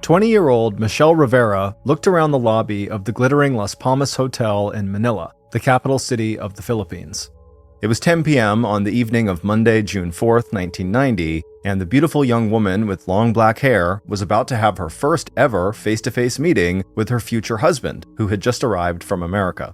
20-year-old Michelle Rivera looked around the lobby of the glittering Las Palmas Hotel in Manila, the capital city of the Philippines. It was 10 p.m. on the evening of Monday, June 4th, 1990, and the beautiful young woman with long black hair was about to have her first ever face-to-face meeting with her future husband, who had just arrived from America.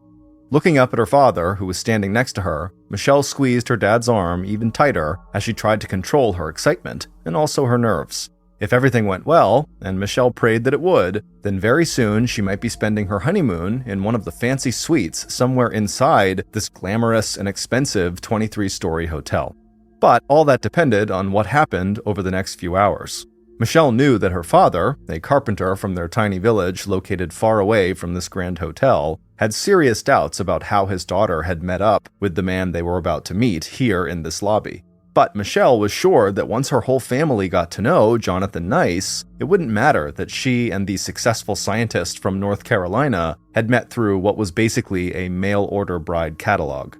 Looking up at her father, who was standing next to her, Michelle squeezed her dad's arm even tighter as she tried to control her excitement and also her nerves. If everything went well, and Michelle prayed that it would, then very soon she might be spending her honeymoon in one of the fancy suites somewhere inside this glamorous and expensive 23-story hotel. But all that depended on what happened over the next few hours. Michelle knew that her father, a carpenter from their tiny village located far away from this grand hotel, had serious doubts about how his daughter had met up with the man they were about to meet here in this lobby. But Michelle was sure that once her whole family got to know Jonathan Nice, it wouldn't matter that she and the successful scientist from North Carolina had met through what was basically a mail-order bride catalog.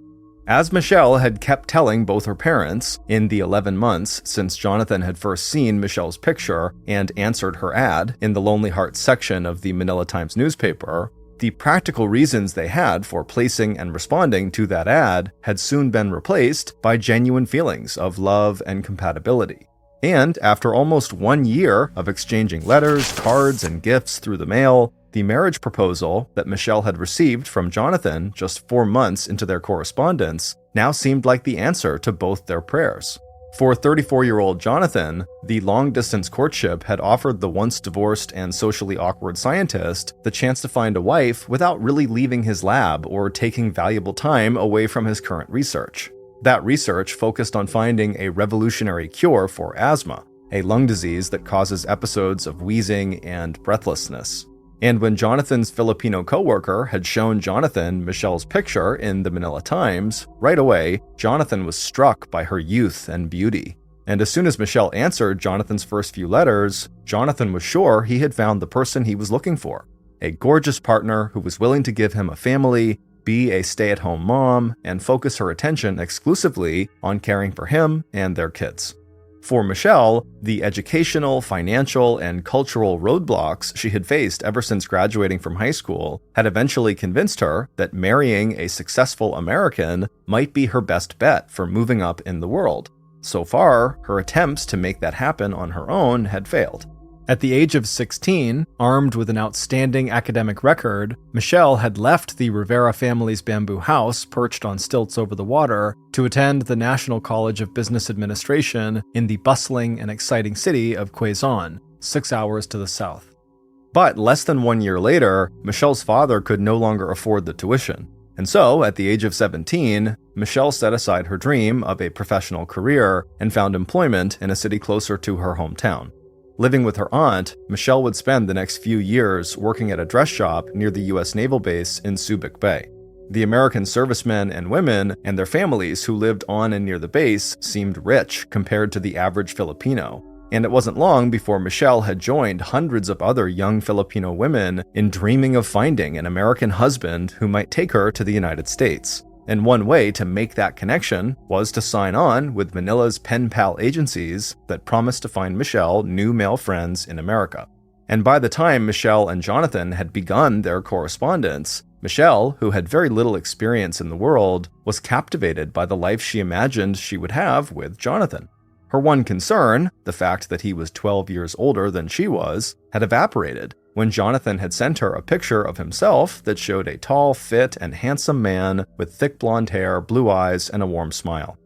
As Michelle had kept telling both her parents, in the 11 months since Jonathan had first seen Michelle's picture and answered her ad in the Lonely Hearts section of the Manila Times newspaper, the practical reasons they had for placing and responding to that ad had soon been replaced by genuine feelings of love and compatibility. And after almost 1 year of exchanging letters, cards, and gifts through the mail, the marriage proposal that Michelle had received from Jonathan just 4 months into their correspondence now seemed like the answer to both their prayers. For 34-year-old Jonathan, the long-distance courtship had offered the once-divorced and socially awkward scientist the chance to find a wife without really leaving his lab or taking valuable time away from his current research. That research focused on finding a revolutionary cure for asthma, a lung disease that causes episodes of wheezing and breathlessness. And when Jonathan's Filipino coworker had shown Jonathan Michelle's picture in the Manila Times, right away, Jonathan was struck by her youth and beauty. And as soon as Michelle answered Jonathan's first few letters, Jonathan was sure he had found the person he was looking for. A gorgeous partner who was willing to give him a family, be a stay-at-home mom, and focus her attention exclusively on caring for him and their kids. For Michelle, the educational, financial, and cultural roadblocks she had faced ever since graduating from high school had eventually convinced her that marrying a successful American might be her best bet for moving up in the world. So far, her attempts to make that happen on her own had failed. At the age of 16, armed with an outstanding academic record, Michelle had left the Rivera family's bamboo house perched on stilts over the water to attend the National College of Business Administration in the bustling and exciting city of Quezon, 6 hours to the south. But less than 1 year later, Michelle's father could no longer afford the tuition. And so, at the age of 17, Michelle set aside her dream of a professional career and found employment in a city closer to her hometown. Living with her aunt, Michelle would spend the next few years working at a dress shop near the U.S. Naval Base in Subic Bay. The American servicemen and women and their families who lived on and near the base seemed rich compared to the average Filipino, and it wasn't long before Michelle had joined hundreds of other young Filipino women in dreaming of finding an American husband who might take her to the United States. And one way to make that connection was to sign on with Manila's pen pal agencies that promised to find Michelle new male friends in America. And by the time Michelle and Jonathan had begun their correspondence, Michelle, who had very little experience in the world, was captivated by the life she imagined she would have with Jonathan. Her one concern, the fact that he was 12 years older than she was, had evaporated when Jonathan had sent her a picture of himself that showed a tall, fit, and handsome man with thick blonde hair, blue eyes, and a warm smile.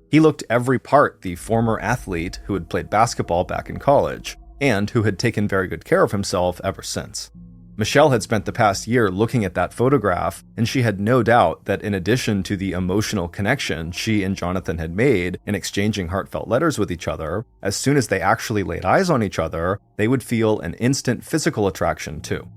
He looked every part the former athlete who had played basketball back in college, and who had taken very good care of himself ever since. Michelle had spent the past year looking at that photograph, and she had no doubt that in addition to the emotional connection she and Jonathan had made in exchanging heartfelt letters with each other, as soon as they actually laid eyes on each other, they would feel an instant physical attraction too.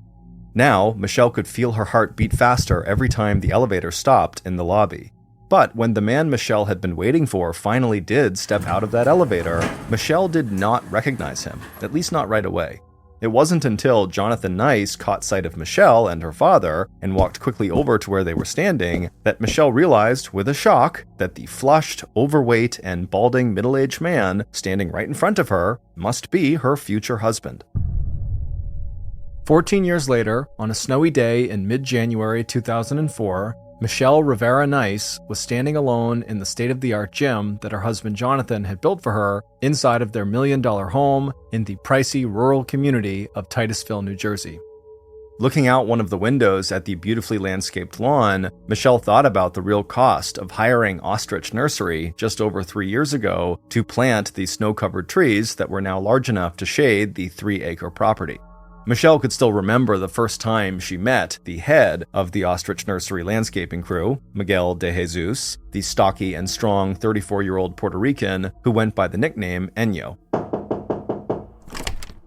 Now, Michelle could feel her heart beat faster every time the elevator stopped in the lobby. But when the man Michelle had been waiting for finally did step out of that elevator, Michelle did not recognize him, at least not right away. It wasn't until Jonathan Nice caught sight of Michelle and her father and walked quickly over to where they were standing that Michelle realized with a shock that the flushed, overweight, and balding middle-aged man standing right in front of her must be her future husband. 14 years later, on a snowy day in mid-January 2004, Michelle Rivera Nice was standing alone in the state-of-the-art gym that her husband Jonathan had built for her inside of their $1 million home in the pricey rural community of Titusville, New Jersey. Looking out one of the windows at the beautifully landscaped lawn, Michelle thought about the real cost of hiring Ostrich Nursery just over 3 years ago to plant the snow-covered trees that were now large enough to shade the 3-acre property. Michelle could still remember the first time she met the head of the Ostrich Nursery landscaping crew, Miguel de Jesus, the stocky and strong 34-year-old Puerto Rican who went by the nickname Enyo.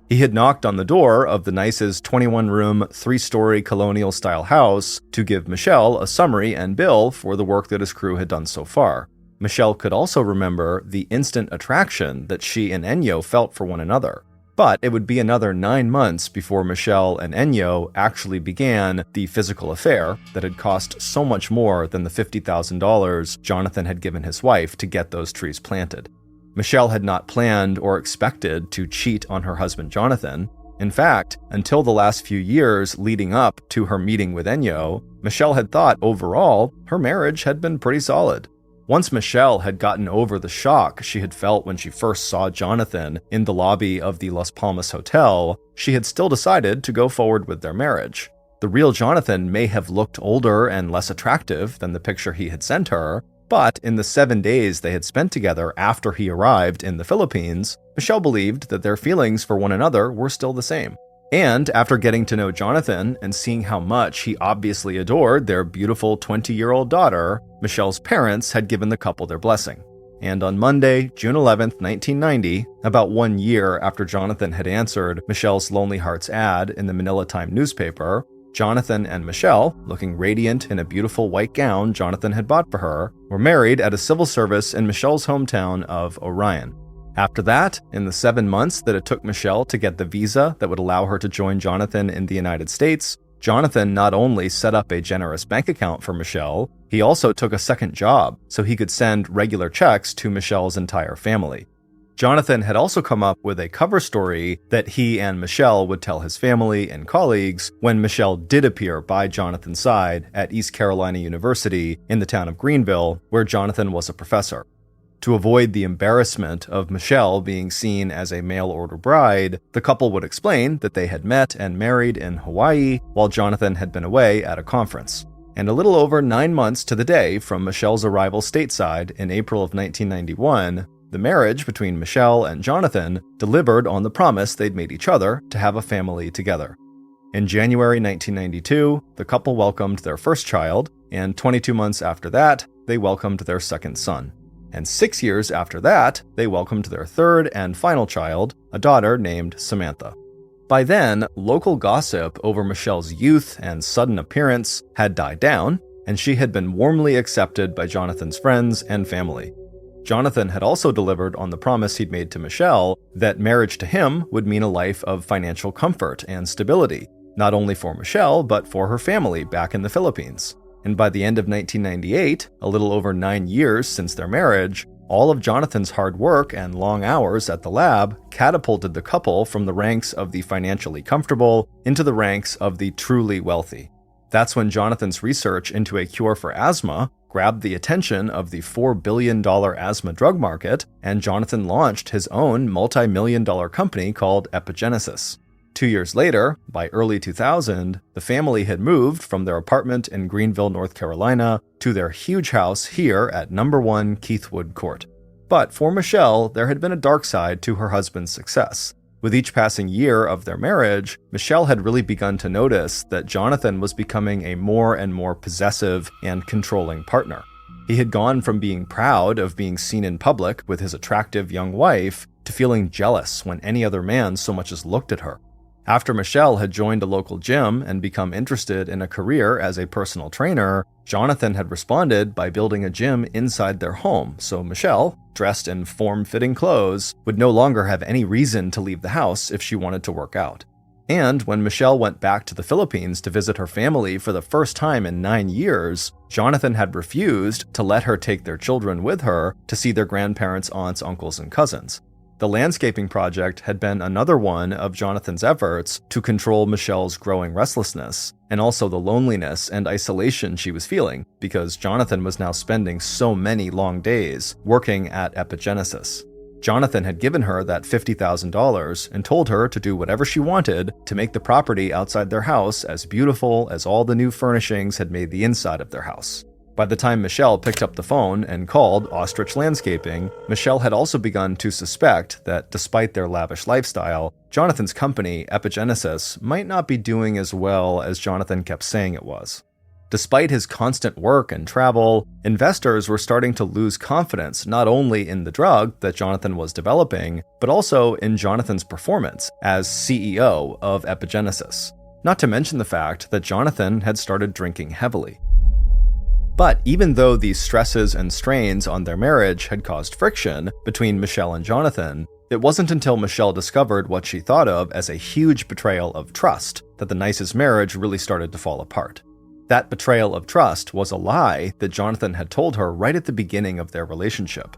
He had knocked on the door of the Nice's 21-room, 3-story colonial-style house to give Michelle a summary and bill for the work that his crew had done so far. Michelle could also remember the instant attraction that she and Enyo felt for one another. But it would be another 9 months before Michelle and Enyo actually began the physical affair that had cost so much more than the $50,000 Jonathan had given his wife to get those trees planted. Michelle had not planned or expected to cheat on her husband Jonathan. In fact, until the last few years leading up to her meeting with Enyo, Michelle had thought overall her marriage had been pretty solid. Once Michelle had gotten over the shock she had felt when she first saw Jonathan in the lobby of the Las Palmas Hotel, she had still decided to go forward with their marriage. The real Jonathan may have looked older and less attractive than the picture he had sent her, but in the 7 days they had spent together after he arrived in the Philippines, Michelle believed that their feelings for one another were still the same. And after getting to know Jonathan and seeing how much he obviously adored their beautiful 20-year-old daughter, Michelle's parents had given the couple their blessing. And on Monday, June 11th, 1990, about 1 year after Jonathan had answered Michelle's Lonely Hearts ad in the Manila Times newspaper, Jonathan and Michelle, looking radiant in a beautiful white gown Jonathan had bought for her, were married at a civil service in Michelle's hometown of Orion. After that, in the 7 months that it took Michelle to get the visa that would allow her to join Jonathan in the United States, Jonathan not only set up a generous bank account for Michelle, he also took a second job so he could send regular checks to Michelle's entire family. Jonathan had also come up with a cover story that he and Michelle would tell his family and colleagues when Michelle did appear by Jonathan's side at East Carolina University in the town of Greenville, where Jonathan was a professor. To avoid the embarrassment of Michelle being seen as a mail-order bride, the couple would explain that they had met and married in Hawaii while Jonathan had been away at a conference. And a little over 9 months to the day from Michelle's arrival stateside in April of 1991, the marriage between Michelle and Jonathan delivered on the promise they'd made each other to have a family together. In January 1992, the couple welcomed their first child, and 22 months after that, they welcomed their second son. And 6 years after that, they welcomed their third and final child, a daughter named Samantha. By then, local gossip over Michelle's youth and sudden appearance had died down, and she had been warmly accepted by Jonathan's friends and family. Jonathan had also delivered on the promise he'd made to Michelle that marriage to him would mean a life of financial comfort and stability, not only for Michelle, but for her family back in the Philippines. And by the end of 1998, a little over 9 years since their marriage, all of Jonathan's hard work and long hours at the lab catapulted the couple from the ranks of the financially comfortable into the ranks of the truly wealthy. That's when Jonathan's research into a cure for asthma grabbed the attention of the $4 billion asthma drug market, and Jonathan launched his own multi-million-dollar company called Epigenesis. 2 years later, by early 2000, the family had moved from their apartment in Greenville, North Carolina, to their huge house here at No. 1 Keithwood Court. But for Michelle, there had been a dark side to her husband's success. With each passing year of their marriage, Michelle had really begun to notice that Jonathan was becoming a more and more possessive and controlling partner. He had gone from being proud of being seen in public with his attractive young wife to feeling jealous when any other man so much as looked at her. After Michelle had joined a local gym and become interested in a career as a personal trainer, Jonathan had responded by building a gym inside their home, so Michelle, dressed in form-fitting clothes, would no longer have any reason to leave the house if she wanted to work out. And when Michelle went back to the Philippines to visit her family for the first time in 9 years, Jonathan had refused to let her take their children with her to see their grandparents, aunts, uncles, and cousins. The landscaping project had been another one of Jonathan's efforts to control Michelle's growing restlessness, and also the loneliness and isolation she was feeling, because Jonathan was now spending so many long days working at Epigenesis. Jonathan had given her that $50,000 and told her to do whatever she wanted to make the property outside their house as beautiful as all the new furnishings had made the inside of their house. By the time Michelle picked up the phone and called Ostrich Landscaping, Michelle had also begun to suspect that despite their lavish lifestyle, Jonathan's company, Epigenesis, might not be doing as well as Jonathan kept saying it was. Despite his constant work and travel, investors were starting to lose confidence not only in the drug that Jonathan was developing, but also in Jonathan's performance as CEO of Epigenesis. Not to mention the fact that Jonathan had started drinking heavily. But even though these stresses and strains on their marriage had caused friction between Michelle and Jonathan, it wasn't until Michelle discovered what she thought of as a huge betrayal of trust that the nicest marriage really started to fall apart. That betrayal of trust was a lie that Jonathan had told her right at the beginning of their relationship.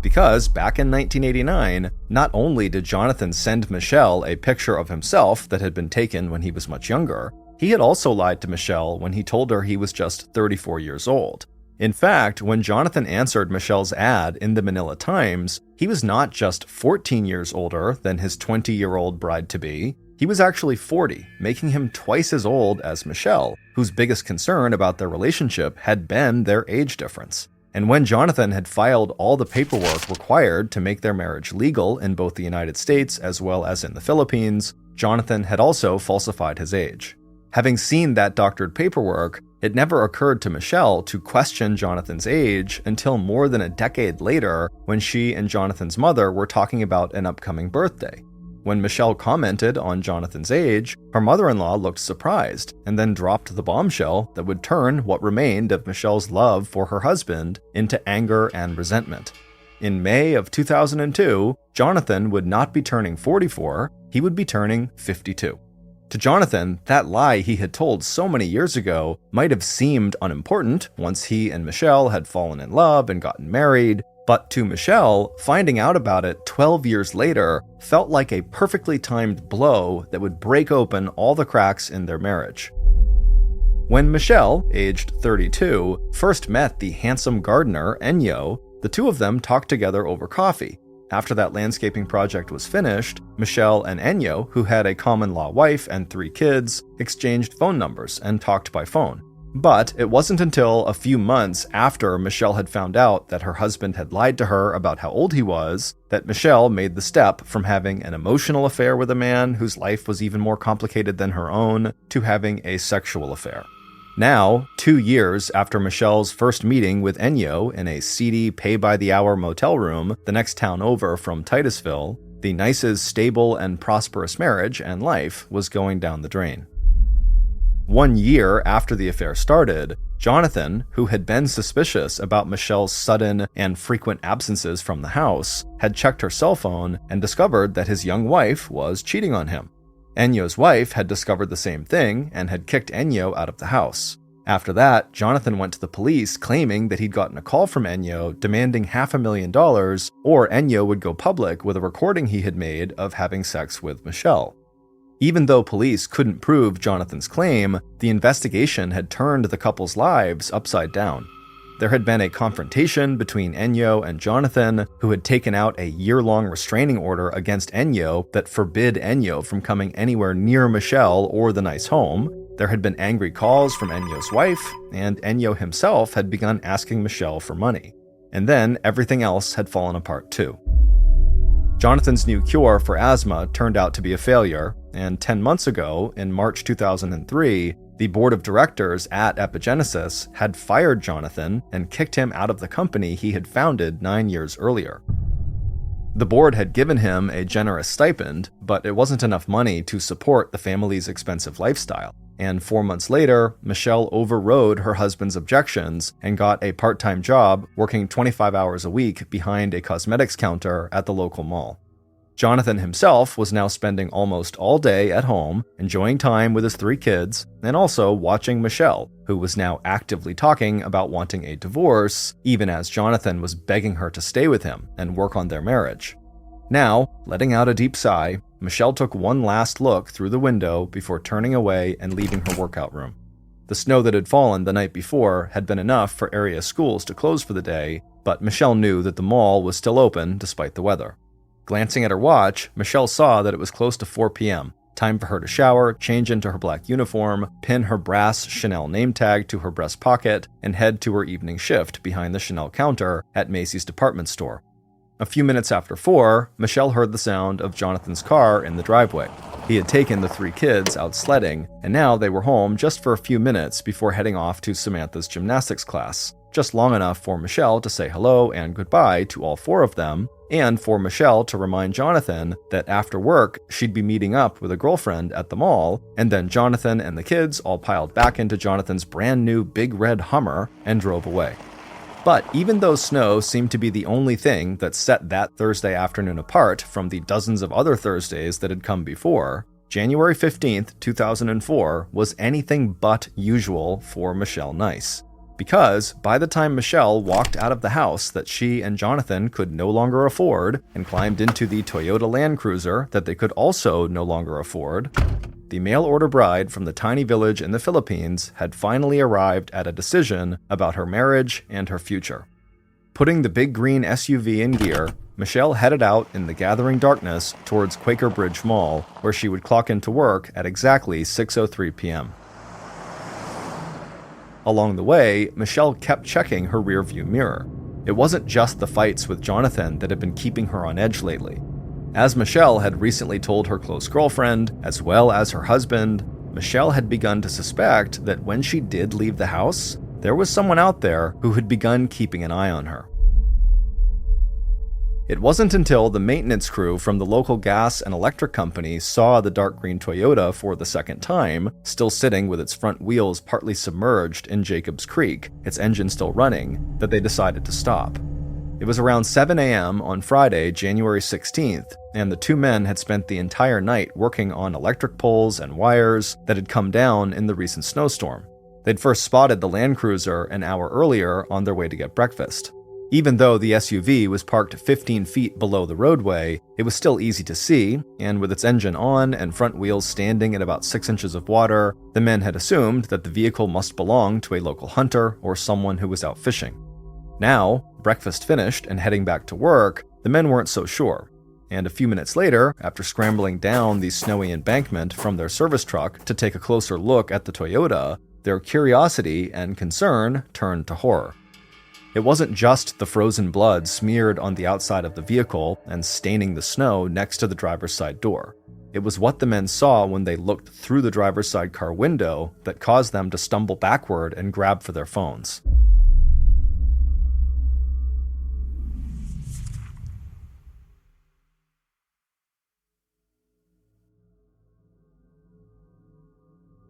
Because back in 1989, not only did Jonathan send Michelle a picture of himself that had been taken when he was much younger, he had also lied to Michelle when he told her he was just 34 years old. In fact, when Jonathan answered Michelle's ad in the Manila Times, he was not just 14 years older than his 20-year-old bride-to-be, he was actually 40, making him twice as old as Michelle, whose biggest concern about their relationship had been their age difference. And when Jonathan had filed all the paperwork required to make their marriage legal in both the United States as well as in the Philippines, Jonathan had also falsified his age. Having seen that doctored paperwork, it never occurred to Michelle to question Jonathan's age until more than a decade later when she and Jonathan's mother were talking about an upcoming birthday. When Michelle commented on Jonathan's age, her mother-in-law looked surprised and then dropped the bombshell that would turn what remained of Michelle's love for her husband into anger and resentment. In May of 2002, Jonathan would not be turning 44, he would be turning 52. To Jonathan, that lie he had told so many years ago might have seemed unimportant once he and Michelle had fallen in love and gotten married, but to Michelle, finding out about it 12 years later felt like a perfectly timed blow that would break open all the cracks in their marriage. When Michelle, aged 32, first met the handsome gardener, Enyo, the two of them talked together over coffee. After that landscaping project was finished, Michelle and Enyo, who had a common-law wife and 3 kids, exchanged phone numbers and talked by phone. But it wasn't until a few months after Michelle had found out that her husband had lied to her about how old he was that Michelle made the step from having an emotional affair with a man whose life was even more complicated than her own to having a sexual affair. Now, 2 years after Michelle's first meeting with Enyo in a seedy, pay-by-the-hour motel room the next town over from Titusville, the Nice's stable and prosperous marriage and life was going down the drain. 1 year after the affair started, Jonathan, who had been suspicious about Michelle's sudden and frequent absences from the house, had checked her cell phone and discovered that his young wife was cheating on him. Enyo's wife had discovered the same thing and had kicked Enyo out of the house. After that, Jonathan went to the police claiming that he'd gotten a call from Enyo demanding $500,000 or Enyo would go public with a recording he had made of having sex with Michelle. Even though police couldn't prove Jonathan's claim, the investigation had turned the couple's lives upside down. There had been a confrontation between Enyo and Jonathan, who had taken out a year-long restraining order against Enyo that forbid Enyo from coming anywhere near Michelle or the nice home. There had been angry calls from Enyo's wife, and Enyo himself had begun asking Michelle for money. And then everything else had fallen apart too. Jonathan's new cure for asthma turned out to be a failure, and 10 months ago, in March 2003, the board of directors at Epigenesis had fired Jonathan and kicked him out of the company he had founded 9 years earlier. The board had given him a generous stipend, but it wasn't enough money to support the family's expensive lifestyle. And 4 months later, Michelle overrode her husband's objections and got a part-time job working 25 hours a week behind a cosmetics counter at the local mall. Jonathan himself was now spending almost all day at home, enjoying time with his 3 kids, and also watching Michelle, who was now actively talking about wanting a divorce, even as Jonathan was begging her to stay with him and work on their marriage. Now, letting out a deep sigh, Michelle took one last look through the window before turning away and leaving her workout room. The snow that had fallen the night before had been enough for area schools to close for the day, but Michelle knew that the mall was still open despite the weather. Glancing at her watch, Michelle saw that it was close to 4 p.m., time for her to shower, change into her black uniform, pin her brass Chanel name tag to her breast pocket, and head to her evening shift behind the Chanel counter at Macy's department store. A few minutes after 4, Michelle heard the sound of Jonathan's car in the driveway. He had taken the 3 kids out sledding, and now they were home just for a few minutes before heading off to Samantha's gymnastics class, just long enough for Michelle to say hello and goodbye to all 4 of them, and for Michelle to remind Jonathan that after work, she'd be meeting up with a girlfriend at the mall, and then Jonathan and the kids all piled back into Jonathan's brand new big red Hummer and drove away. But even though snow seemed to be the only thing that set that Thursday afternoon apart from the dozens of other Thursdays that had come before, January 15th, 2004 was anything but usual for Michelle Nice. Because by the time Michelle walked out of the house that she and Jonathan could no longer afford and climbed into the Toyota Land Cruiser that they could also no longer afford, the mail-order bride from the tiny village in the Philippines had finally arrived at a decision about her marriage and her future. Putting the big green SUV in gear, Michelle headed out in the gathering darkness towards Quaker Bridge Mall, where she would clock into work at exactly 6:03 p.m. Along the way, Michelle kept checking her rearview mirror. It wasn't just the fights with Jonathan that had been keeping her on edge lately. As Michelle had recently told her close girlfriend, as well as her husband, Michelle had begun to suspect that when she did leave the house, there was someone out there who had begun keeping an eye on her. It wasn't until the maintenance crew from the local gas and electric company saw the dark green Toyota for the second time, still sitting with its front wheels partly submerged in Jacobs Creek, its engine still running, that they decided to stop. It was around 7 a.m. on Friday, January 16th, and the 2 men had spent the entire night working on electric poles and wires that had come down in the recent snowstorm. They'd first spotted the Land Cruiser an hour earlier on their way to get breakfast. Even though the SUV was parked 15 feet below the roadway, it was still easy to see, and with its engine on and front wheels standing at about 6 inches of water, the men had assumed that the vehicle must belong to a local hunter or someone who was out fishing. Now, breakfast finished and heading back to work, the men weren't so sure. And a few minutes later, after scrambling down the snowy embankment from their service truck to take a closer look at the Toyota, their curiosity and concern turned to horror. It wasn't just the frozen blood smeared on the outside of the vehicle and staining the snow next to the driver's side door. It was what the men saw when they looked through the driver's side car window that caused them to stumble backward and grab for their phones.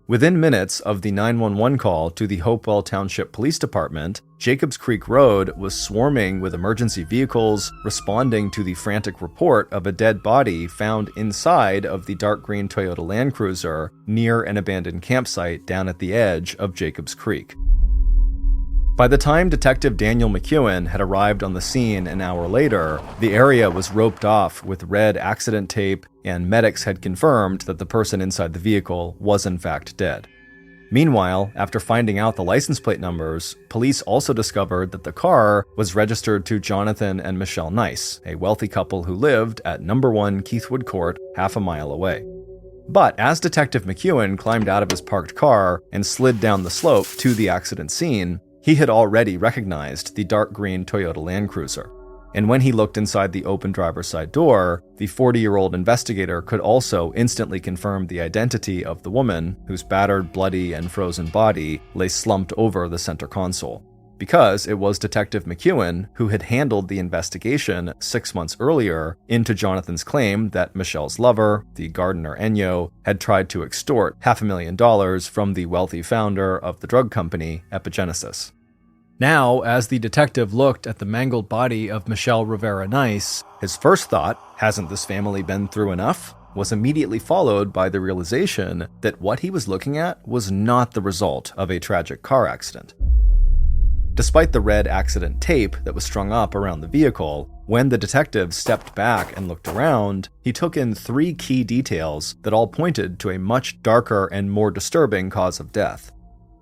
Within minutes of the 911 call to the Hopewell Township Police Department, Jacobs Creek Road was swarming with emergency vehicles responding to the frantic report of a dead body found inside of the dark green Toyota Land Cruiser near an abandoned campsite down at the edge of Jacobs Creek. By the time Detective Daniel McEwen had arrived on the scene an hour later, the area was roped off with red accident tape, and medics had confirmed that the person inside the vehicle was in fact dead. Meanwhile, after finding out the license plate numbers, police also discovered that the car was registered to Jonathan and Michelle Nice, a wealthy couple who lived at No. 1 Keithwood Court, half a mile away. But as Detective McEwen climbed out of his parked car and slid down the slope to the accident scene, he had already recognized the dark green Toyota Land Cruiser. And when he looked inside the open driver's side door, the 40-year-old investigator could also instantly confirm the identity of the woman whose battered, bloody, and frozen body lay slumped over the center console. Because it was Detective McEwen who had handled the investigation 6 months earlier into Jonathan's claim that Michelle's lover, the gardener Enyo, had tried to extort $500,000 from the wealthy founder of the drug company Epigenesis. Now, as the detective looked at the mangled body of Michelle Rivera Nice, his first thought, hasn't this family been through enough?, was immediately followed by the realization that what he was looking at was not the result of a tragic car accident. Despite the red accident tape that was strung up around the vehicle, When the detective stepped back and looked around, he took in 3 key details that all pointed to a much darker and more disturbing cause of death.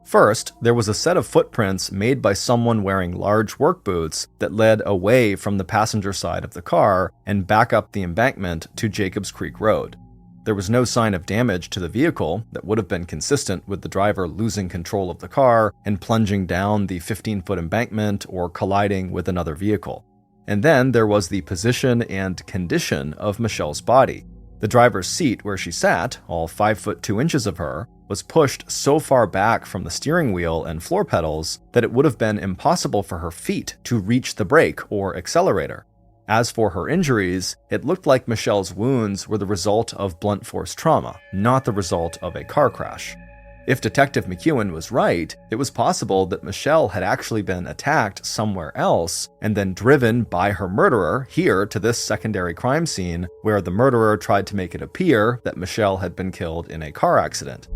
First, there was a set of footprints made by someone wearing large work boots that led away from the passenger side of the car and back up the embankment to Jacobs Creek Road. There was no sign of damage to the vehicle that would have been consistent with the driver losing control of the car and plunging down the 15-foot embankment or colliding with another vehicle. And then there was the position and condition of Michelle's body. The driver's seat where she sat, all 5 foot 2 inches of her, was pushed so far back from the steering wheel and floor pedals that it would have been impossible for her feet to reach the brake or accelerator. As for her injuries, it looked like Michelle's wounds were the result of blunt force trauma, not the result of a car crash. If Detective McEwen was right, it was possible that Michelle had actually been attacked somewhere else and then driven by her murderer here to this secondary crime scene where the murderer tried to make it appear that Michelle had been killed in a car accident.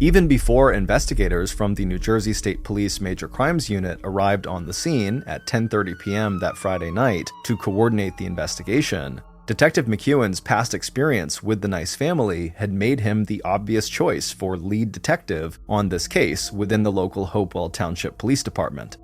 Even before investigators from the New Jersey State Police Major Crimes Unit arrived on the scene at 10:30 p.m. that Friday night to coordinate the investigation, Detective McEwen's past experience with the Nice family had made him the obvious choice for lead detective on this case within the local Hopewell Township Police Department.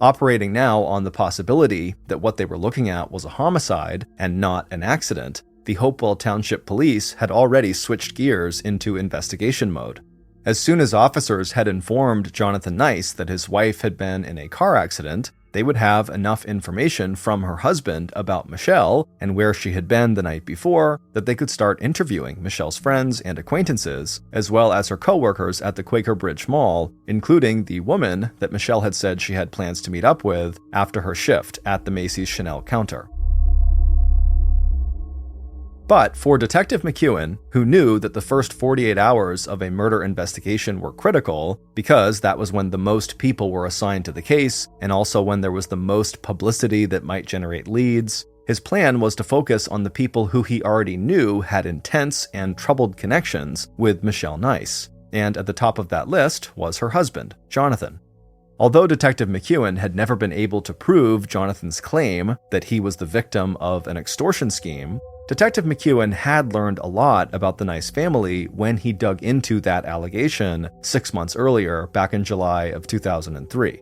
Operating now on the possibility that what they were looking at was a homicide and not an accident, the Hopewell Township Police had already switched gears into investigation mode. As soon as officers had informed Jonathan Nice that his wife had been in a car accident, they would have enough information from her husband about Michelle and where she had been the night before that they could start interviewing Michelle's friends and acquaintances, as well as her co-workers at the Quaker Bridge Mall, including the woman that Michelle had said she had plans to meet up with after her shift at the Macy's Chanel counter. But for Detective McEwen, who knew that the first 48 hours of a murder investigation were critical because that was when the most people were assigned to the case and also when there was the most publicity that might generate leads, his plan was to focus on the people who he already knew had intense and troubled connections with Michelle Nice. And at the top of that list was her husband, Jonathan. Although Detective McEwen had never been able to prove Jonathan's claim that he was the victim of an extortion scheme, Detective McEwen had learned a lot about the Nice family when he dug into that allegation 6 months earlier, back in July of 2003.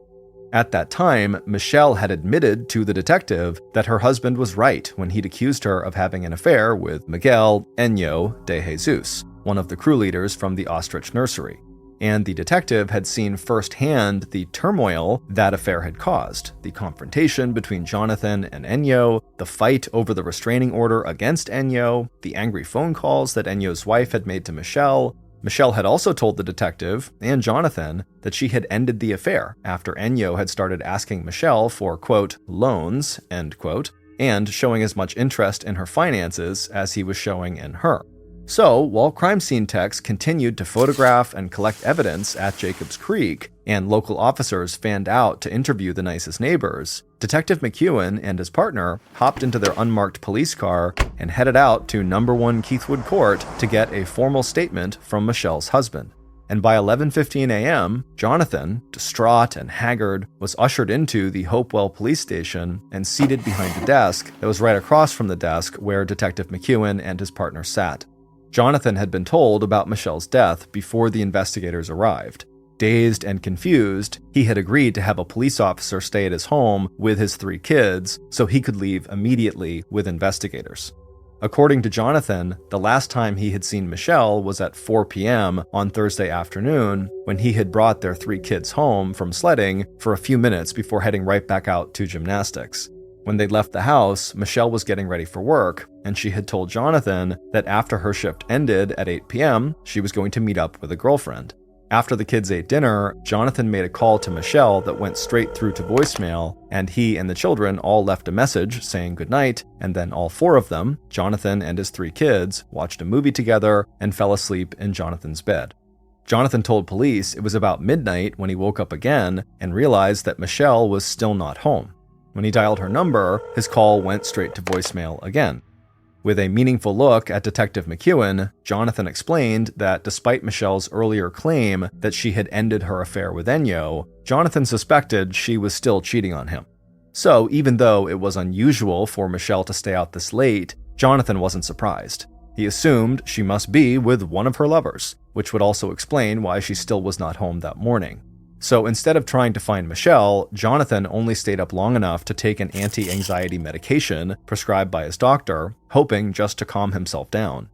At that time, Michelle had admitted to the detective that her husband was right when he'd accused her of having an affair with Miguel Enyo de Jesus, one of the crew leaders from the Ostrich Nursery. And the detective had seen firsthand the turmoil that affair had caused, the confrontation between Jonathan and Enyo, the fight over the restraining order against Enyo, the angry phone calls that Enyo's wife had made to Michelle. Michelle had also told the detective and Jonathan that she had ended the affair after Enyo had started asking Michelle for, quote, loans, end quote, and showing as much interest in her finances as he was showing in her. So, while crime scene techs continued to photograph and collect evidence at Jacobs Creek, and local officers fanned out to interview the Nice's neighbors, Detective McEwen and his partner hopped into their unmarked police car and headed out to No. 1 Keithwood Court to get a formal statement from Michelle's husband. And by 11:15 a.m., Jonathan, distraught and haggard, was ushered into the Hopewell police station and seated behind the desk that was right across from the desk where Detective McEwen and his partner sat. Jonathan had been told about Michelle's death before the investigators arrived. Dazed and confused, he had agreed to have a police officer stay at his home with his 3 kids so he could leave immediately with investigators. According to Jonathan, the last time he had seen Michelle was at 4 p.m. on Thursday afternoon when he had brought their 3 kids home from sledding for a few minutes before heading right back out to gymnastics. When they left the house, Michelle was getting ready for work, and she had told Jonathan that after her shift ended at 8 p.m., she was going to meet up with a girlfriend. After the kids ate dinner, Jonathan made a call to Michelle that went straight through to voicemail, and he and the children all left a message saying goodnight, and then all 4 of them, Jonathan and his 3 kids, watched a movie together and fell asleep in Jonathan's bed. Jonathan told police it was about midnight when he woke up again and realized that Michelle was still not home. When he dialed her number, his call went straight to voicemail again. With a meaningful look at Detective McEwen, Jonathan explained that despite Michelle's earlier claim that she had ended her affair with Enyo, Jonathan suspected she was still cheating on him. So even though it was unusual for Michelle to stay out this late, Jonathan wasn't surprised. He assumed she must be with one of her lovers, which would also explain why she still was not home that morning. So instead of trying to find Michelle, Jonathan only stayed up long enough to take an anti-anxiety medication prescribed by his doctor, hoping just to calm himself down.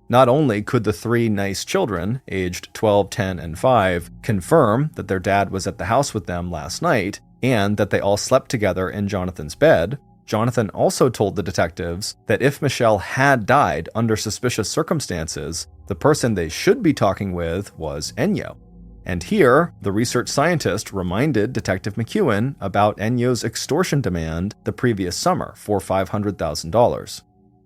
Not only could the three nice children, aged 12, 10, and 5, confirm that their dad was at the house with them last night, and that they all slept together in Jonathan's bed, Jonathan also told the detectives that if Michelle had died under suspicious circumstances, the person they should be talking with was Enyo. And here, the research scientist reminded Detective McEwen about Enyo's extortion demand the previous summer for $500,000.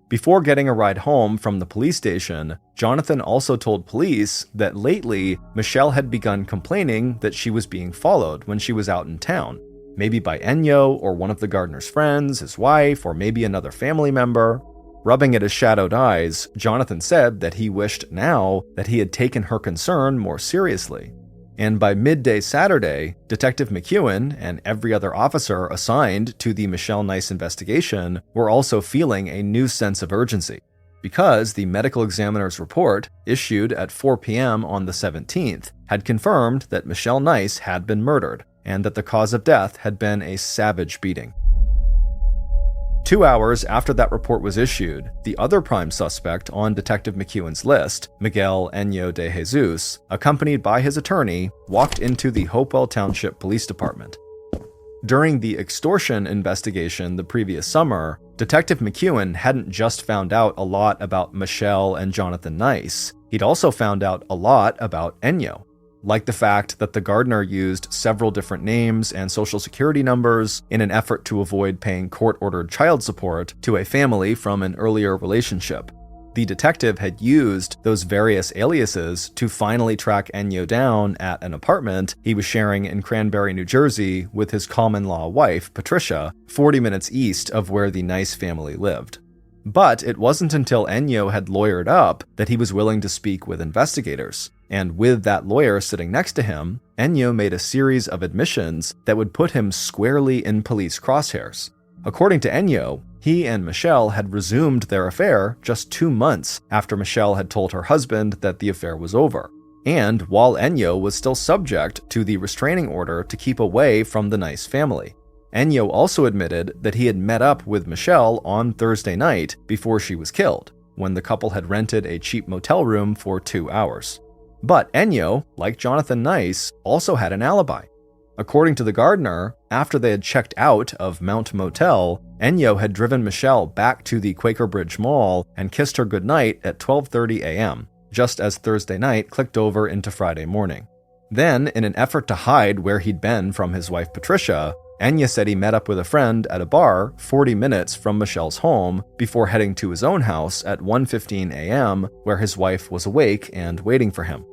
Before getting a ride home from the police station, Jonathan also told police that lately, Michelle had begun complaining that she was being followed when she was out in town, maybe by Enyo or one of the gardener's friends, his wife, or maybe another family member. Rubbing at his shadowed eyes, Jonathan said that he wished now that he had taken her concern more seriously. And by midday Saturday, Detective McEwen and every other officer assigned to the Michelle Nice investigation were also feeling a new sense of urgency, because the medical examiner's report, issued at 4 p.m. on the 17th, had confirmed that Michelle Nice had been murdered, and that the cause of death had been a savage beating. 2 hours after that report was issued, the other prime suspect on Detective McEwen's list, Miguel Enyo de Jesus, accompanied by his attorney, walked into the Hopewell Township Police Department. During the extortion investigation the previous summer, Detective McEwen hadn't just found out a lot about Michelle and Jonathan Nice, he'd also found out a lot about Enyo. Like the fact that the gardener used several different names and social security numbers in an effort to avoid paying court-ordered child support to a family from an earlier relationship. The detective had used those various aliases to finally track Enyo down at an apartment he was sharing in Cranberry, New Jersey with his common-law wife, Patricia, 40 minutes east of where the Nice family lived. But it wasn't until Enyo had lawyered up that he was willing to speak with investigators. And with that lawyer sitting next to him, Enyo made a series of admissions that would put him squarely in police crosshairs. According to Enyo, he and Michelle had resumed their affair just 2 months after Michelle had told her husband that the affair was over, and while Enyo was still subject to the restraining order to keep away from the Nice family. Enyo also admitted that he had met up with Michelle on Thursday night before she was killed, when the couple had rented a cheap motel room for 2 hours. But Enyo, like Jonathan Nice, also had an alibi. According to the gardener, after they had checked out of Mount Motel, Enyo had driven Michelle back to the Quaker Bridge Mall and kissed her goodnight at 12:30 a.m., just as Thursday night clicked over into Friday morning. Then, in an effort to hide where he'd been from his wife Patricia, Enyo said he met up with a friend at a bar 40 minutes from Michelle's home before heading to his own house at 1:15 a.m., where his wife was awake and waiting for him.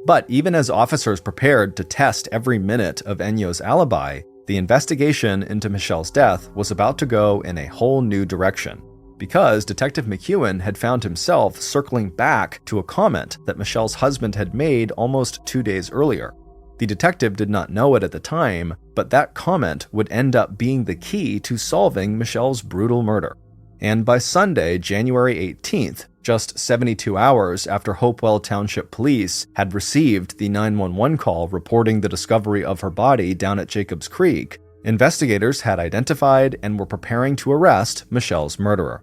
But even as officers prepared to test every minute of Enyo's alibi, the investigation into Michelle's death was about to go in a whole new direction, because Detective McEwen had found himself circling back to a comment that Michelle's husband had made almost 2 days earlier. The detective did not know it at the time, but that comment would end up being the key to solving Michelle's brutal murder. And by Sunday, January 18th, just 72 hours after Hopewell Township Police had received the 911 call reporting the discovery of her body down at Jacobs Creek, investigators had identified and were preparing to arrest Michelle's murderer.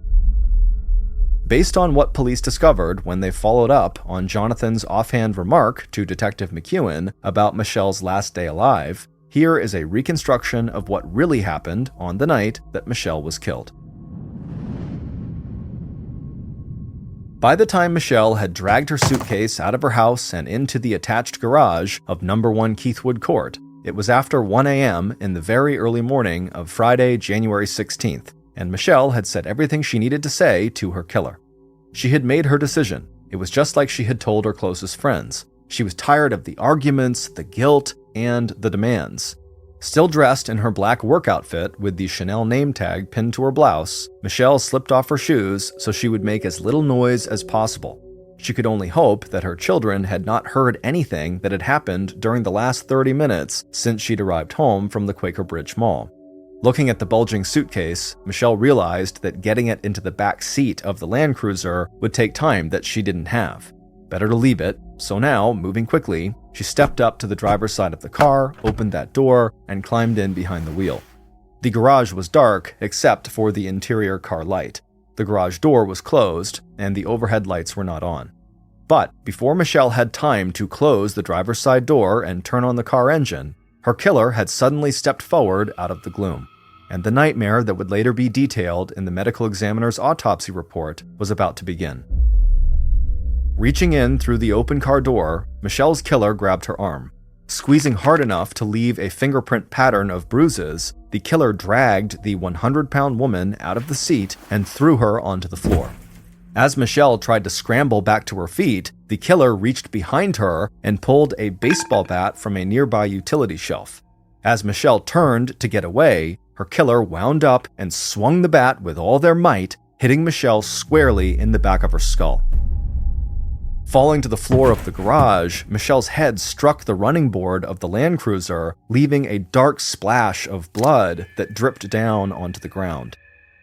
Based on what police discovered when they followed up on Jonathan's offhand remark to Detective McEwen about Michelle's last day alive, here is a reconstruction of what really happened on the night that Michelle was killed. By the time Michelle had dragged her suitcase out of her house and into the attached garage of No. 1 Keithwood Court, it was after 1 a.m. in the very early morning of Friday, January 16th, and Michelle had said everything she needed to say to her killer. She had made her decision. It was just like she had told her closest friends. She was tired of the arguments, the guilt, and the demands. Still dressed in her black work outfit with the Chanel name tag pinned to her blouse, Michelle slipped off her shoes so she would make as little noise as possible. She could only hope that her children had not heard anything that had happened during the last 30 minutes since she'd arrived home from the Quaker Bridge Mall. Looking at the bulging suitcase, Michelle realized that getting it into the back seat of the Land Cruiser would take time that she didn't have. Better to leave it, so now, moving quickly, she stepped up to the driver's side of the car, opened that door, and climbed in behind the wheel. The garage was dark, except for the interior car light. The garage door was closed, and the overhead lights were not on. But before Michelle had time to close the driver's side door and turn on the car engine, her killer had suddenly stepped forward out of the gloom, and the nightmare that would later be detailed in the medical examiner's autopsy report was about to begin. Reaching in through the open car door, Michelle's killer grabbed her arm. Squeezing hard enough to leave a fingerprint pattern of bruises, the killer dragged the 100-pound woman out of the seat and threw her onto the floor. As Michelle tried to scramble back to her feet, the killer reached behind her and pulled a baseball bat from a nearby utility shelf. As Michelle turned to get away, her killer wound up and swung the bat with all their might, hitting Michelle squarely in the back of her skull. Falling to the floor of the garage, Michelle's head struck the running board of the Land Cruiser, leaving a dark splash of blood that dripped down onto the ground.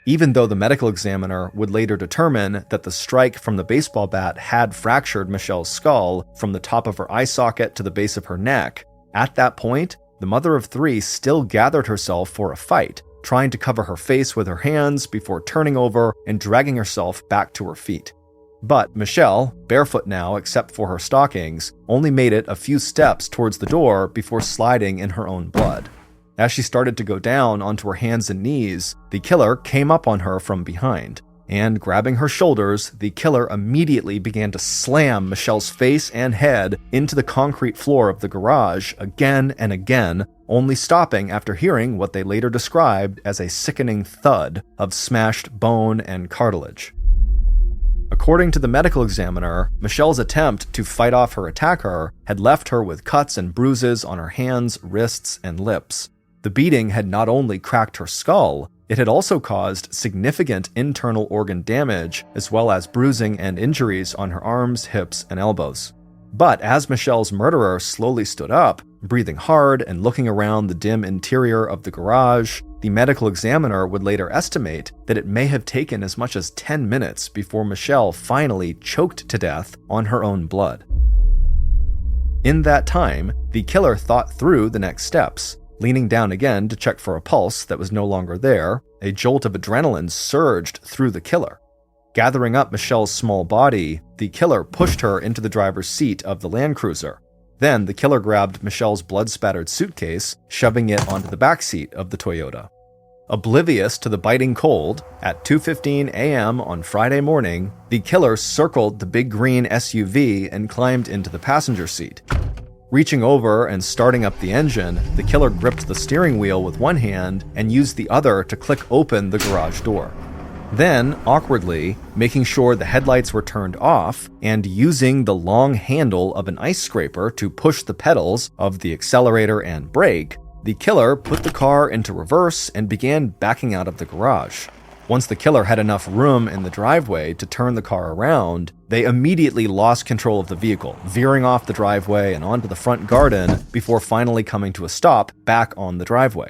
Even though the medical examiner would later determine that the strike from the baseball bat had fractured Michelle's skull from the top of her eye socket to the base of her neck, at that point, the mother of three still gathered herself for a fight, trying to cover her face with her hands before turning over and dragging herself back to her feet. But Michelle, barefoot now except for her stockings, only made it a few steps towards the door before sliding in her own blood. As she started to go down onto her hands and knees, the killer came up on her from behind, and grabbing her shoulders, the killer immediately began to slam Michelle's face and head into the concrete floor of the garage again and again, only stopping after hearing what they later described as a sickening thud of smashed bone and cartilage. According to the medical examiner, Michelle's attempt to fight off her attacker had left her with cuts and bruises on her hands, wrists, and lips. The beating had not only cracked her skull, it had also caused significant internal organ damage, as well as bruising and injuries on her arms, hips, and elbows. But as Michelle's murderer slowly stood up, breathing hard and looking around the dim interior of the garage, the medical examiner would later estimate that it may have taken as much as 10 minutes before Michelle finally choked to death on her own blood. In that time, the killer thought through the next steps. Leaning down again to check for a pulse that was no longer there, a jolt of adrenaline surged through the killer. Gathering up Michelle's small body, the killer pushed her into the driver's seat of the Land Cruiser. Then the killer grabbed Michelle's blood-spattered suitcase, shoving it onto the back seat of the Toyota. Oblivious to the biting cold, at 2:15 a.m. on Friday morning, the killer circled the big green SUV and climbed into the passenger seat. Reaching over and starting up the engine, the killer gripped the steering wheel with one hand and used the other to click open the garage door. Then, awkwardly, making sure the headlights were turned off and using the long handle of an ice scraper to push the pedals of the accelerator and brake, the killer put the car into reverse and began backing out of the garage. Once the killer had enough room in the driveway to turn the car around, they immediately lost control of the vehicle, veering off the driveway and onto the front garden before finally coming to a stop back on the driveway.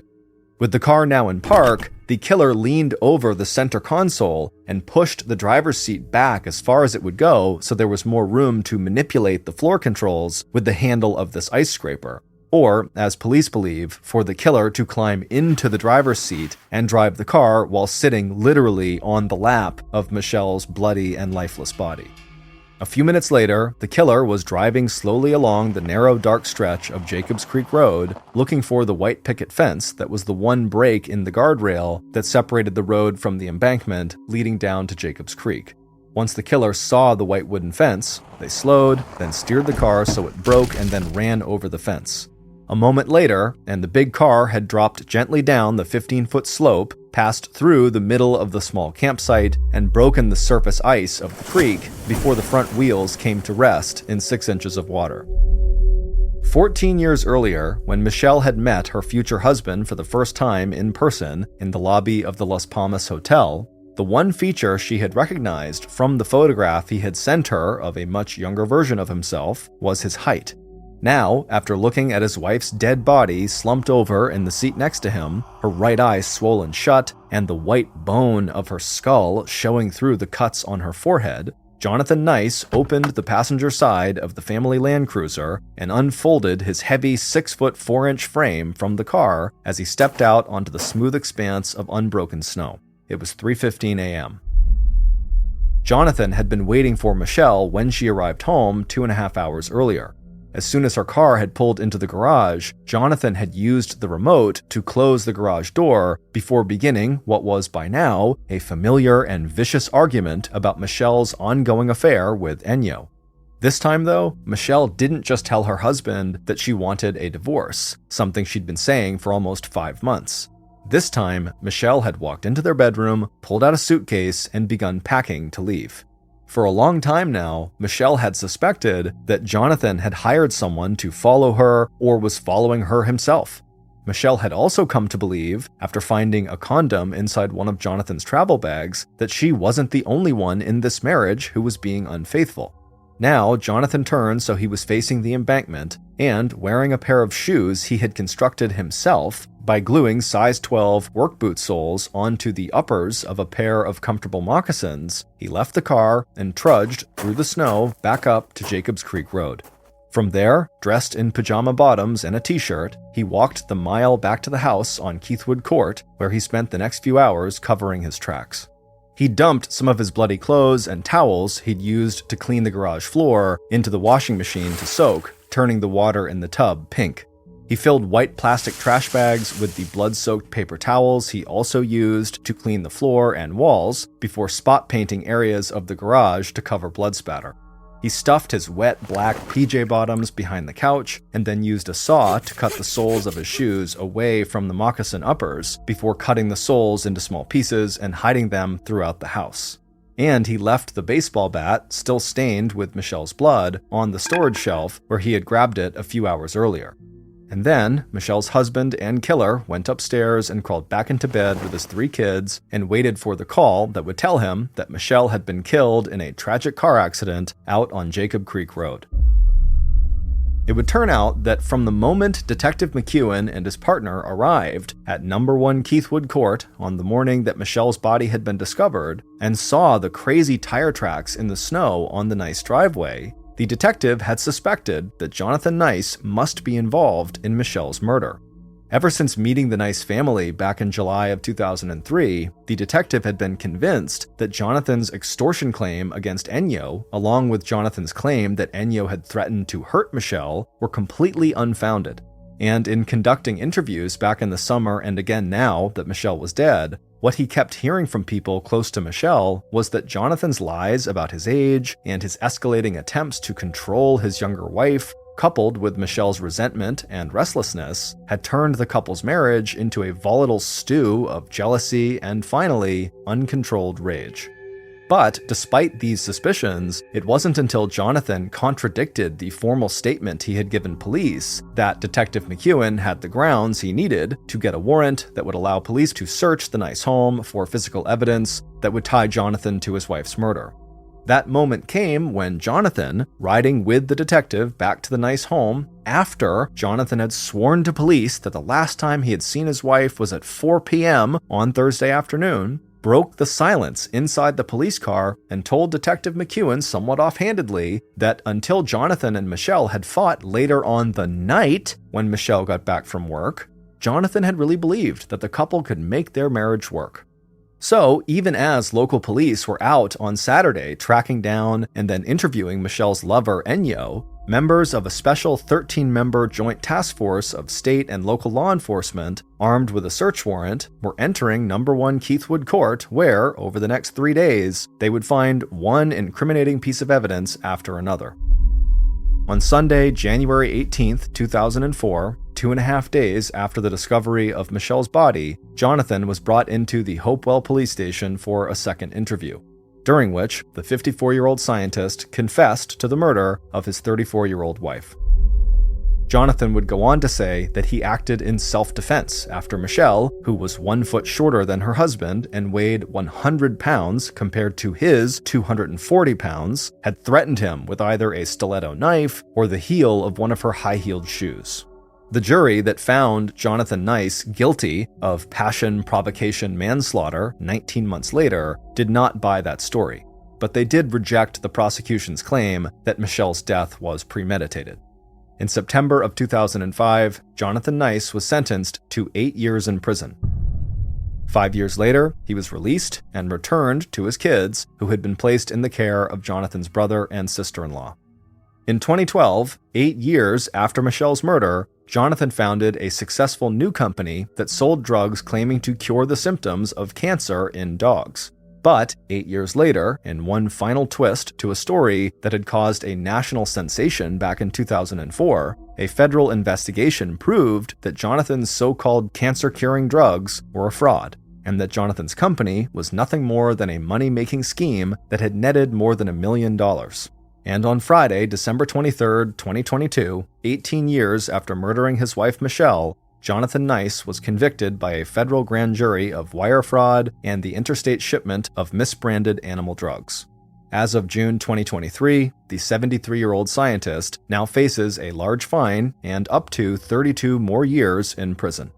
With the car now in park, the killer leaned over the center console and pushed the driver's seat back as far as it would go so there was more room to manipulate the floor controls with the handle of this ice scraper. Or, as police believe, for the killer to climb into the driver's seat and drive the car while sitting literally on the lap of Michelle's bloody and lifeless body. A few minutes later, the killer was driving slowly along the narrow, dark stretch of Jacobs Creek Road, looking for the white picket fence that was the one break in the guardrail that separated the road from the embankment leading down to Jacobs Creek. Once the killer saw the white wooden fence, they slowed, then steered the car so it broke and then ran over the fence. A moment later, and the big car had dropped gently down the 15-foot slope, passed through the middle of the small campsite, and broken the surface ice of the creek before the front wheels came to rest in 6 inches of water. 14 years earlier, when Michelle had met her future husband for the first time in person in the lobby of the Las Palmas Hotel, the one feature she had recognized from the photograph he had sent her of a much younger version of himself was his height. Now, after looking at his wife's dead body slumped over in the seat next to him, her right eye swollen shut, and the white bone of her skull showing through the cuts on her forehead, Jonathan Nice opened the passenger side of the family Land Cruiser and unfolded his heavy 6-foot 4-inch frame from the car as he stepped out onto the smooth expanse of unbroken snow. It was 3:15 a.m. Jonathan had been waiting for Michelle when she arrived home 2.5 hours earlier. As soon as her car had pulled into the garage, Jonathan had used the remote to close the garage door before beginning what was by now a familiar and vicious argument about Michelle's ongoing affair with Enyo. This time, though, Michelle didn't just tell her husband that she wanted a divorce, something she'd been saying for almost 5 months. This time, Michelle had walked into their bedroom, pulled out a suitcase, and begun packing to leave. For a long time now, Michelle had suspected that Jonathan had hired someone to follow her or was following her himself. Michelle had also come to believe, after finding a condom inside one of Jonathan's travel bags, that she wasn't the only one in this marriage who was being unfaithful. Now, Jonathan turned so he was facing the embankment and wearing a pair of shoes he had constructed himself by gluing size 12 work boot soles onto the uppers of a pair of comfortable moccasins. He left the car and trudged through the snow back up to Jacobs Creek Road. From there, dressed in pajama bottoms and a t-shirt, he walked the mile back to the house on Keithwood Court, where he spent the next few hours covering his tracks. He dumped some of his bloody clothes and towels he'd used to clean the garage floor into the washing machine to soak, turning the water in the tub pink. He filled white plastic trash bags with the blood-soaked paper towels he also used to clean the floor and walls before spot painting areas of the garage to cover blood spatter. He stuffed his wet black PJ bottoms behind the couch and then used a saw to cut the soles of his shoes away from the moccasin uppers before cutting the soles into small pieces and hiding them throughout the house. And he left the baseball bat, still stained with Michelle's blood, on the storage shelf where he had grabbed it a few hours earlier. And then, Michelle's husband and killer went upstairs and crawled back into bed with his 3 kids and waited for the call that would tell him that Michelle had been killed in a tragic car accident out on Jacob Creek Road. It would turn out that from the moment Detective McEwen and his partner arrived at No. 1 Keithwood Court on the morning that Michelle's body had been discovered and saw the crazy tire tracks in the snow on the Nice driveway, the detective had suspected that Jonathan Nice must be involved in Michelle's murder. Ever since meeting the Nice family back in July of 2003, the detective had been convinced that Jonathan's extortion claim against Enyo, along with Jonathan's claim that Enyo had threatened to hurt Michelle, were completely unfounded. And in conducting interviews back in the summer and again now that Michelle was dead, what he kept hearing from people close to Michelle was that Jonathan's lies about his age and his escalating attempts to control his younger wife, coupled with Michelle's resentment and restlessness, had turned the couple's marriage into a volatile stew of jealousy and, finally, uncontrolled rage. But despite these suspicions, it wasn't until Jonathan contradicted the formal statement he had given police that Detective McEwen had the grounds he needed to get a warrant that would allow police to search the Nice home for physical evidence that would tie Jonathan to his wife's murder. That moment came when Jonathan, riding with the detective back to the Nice home after Jonathan had sworn to police that the last time he had seen his wife was at 4 p.m. on Thursday afternoon, broke the silence inside the police car and told Detective McEwen somewhat offhandedly that until Jonathan and Michelle had fought later on the night when Michelle got back from work, Jonathan had really believed that the couple could make their marriage work. So, even as local police were out on Saturday tracking down and then interviewing Michelle's lover, Enyo, members of a special 13-member joint task force of state and local law enforcement, armed with a search warrant, were entering No. 1 Keithwood Court, where, over the next 3 days, they would find one incriminating piece of evidence after another. On Sunday, January 18, 2004, 2.5 days after the discovery of Michelle's body, Jonathan was brought into the Hopewell police station for a second interview, during which the 54-year-old scientist confessed to the murder of his 34-year-old wife. Jonathan would go on to say that he acted in self-defense after Michelle, who was 1 foot shorter than her husband and weighed 100 pounds compared to his 240 pounds, had threatened him with either a stiletto knife or the heel of one of her high-heeled shoes. The jury that found Jonathan Nice guilty of passion, provocation, manslaughter 19 months later did not buy that story, but they did reject the prosecution's claim that Michelle's death was premeditated. In September of 2005, Jonathan Nice was sentenced to 8 years in prison. 5 years later, he was released and returned to his kids, who had been placed in the care of Jonathan's brother and sister-in-law. In 2012, 8 years after Michelle's murder, Jonathan founded a successful new company that sold drugs claiming to cure the symptoms of cancer in dogs. But 8 years later, in one final twist to a story that had caused a national sensation back in 2004, a federal investigation proved that Jonathan's so-called cancer-curing drugs were a fraud, and that Jonathan's company was nothing more than a money-making scheme that had netted more than $1 million. And on Friday, December 23, 2022, 18 years after murdering his wife Michelle, Jonathan Nice was convicted by a federal grand jury of wire fraud and the interstate shipment of misbranded animal drugs. As of June 2023, the 73-year-old scientist now faces a large fine and up to 32 more years in prison.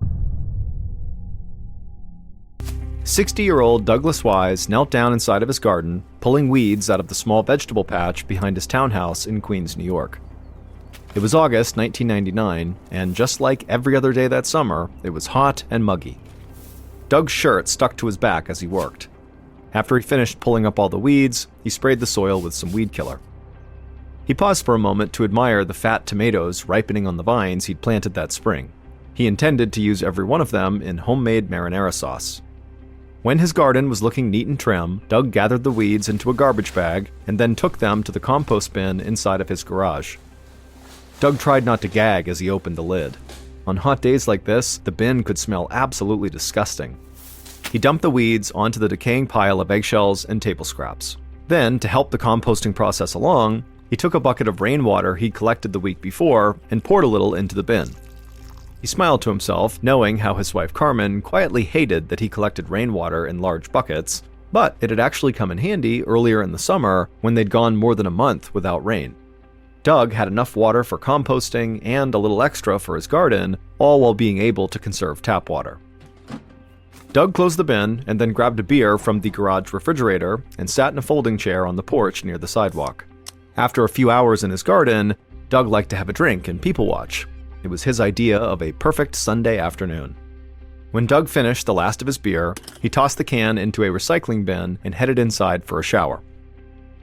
60-year-old Douglas Wise knelt down inside of his garden, pulling weeds out of the small vegetable patch behind his townhouse in Queens, New York. It was August 1999, and just like every other day that summer, it was hot and muggy. Doug's shirt stuck to his back as he worked. After he finished pulling up all the weeds, he sprayed the soil with some weed killer. He paused for a moment to admire the fat tomatoes ripening on the vines he'd planted that spring. He intended to use every one of them in homemade marinara sauce. When his garden was looking neat and trim, Doug gathered the weeds into a garbage bag and then took them to the compost bin inside of his garage. Doug tried not to gag as he opened the lid. On hot days like this, the bin could smell absolutely disgusting. He dumped the weeds onto the decaying pile of eggshells and table scraps. Then, to help the composting process along, he took a bucket of rainwater he'd collected the week before and poured a little into the bin. He smiled to himself, knowing how his wife Carmen quietly hated that he collected rainwater in large buckets, but it had actually come in handy earlier in the summer when they'd gone more than a month without rain. Doug had enough water for composting and a little extra for his garden, all while being able to conserve tap water. Doug closed the bin and then grabbed a beer from the garage refrigerator and sat in a folding chair on the porch near the sidewalk. After a few hours in his garden, Doug liked to have a drink and people watch. It was his idea of a perfect Sunday afternoon. When Doug finished the last of his beer, he tossed the can into a recycling bin and headed inside for a shower.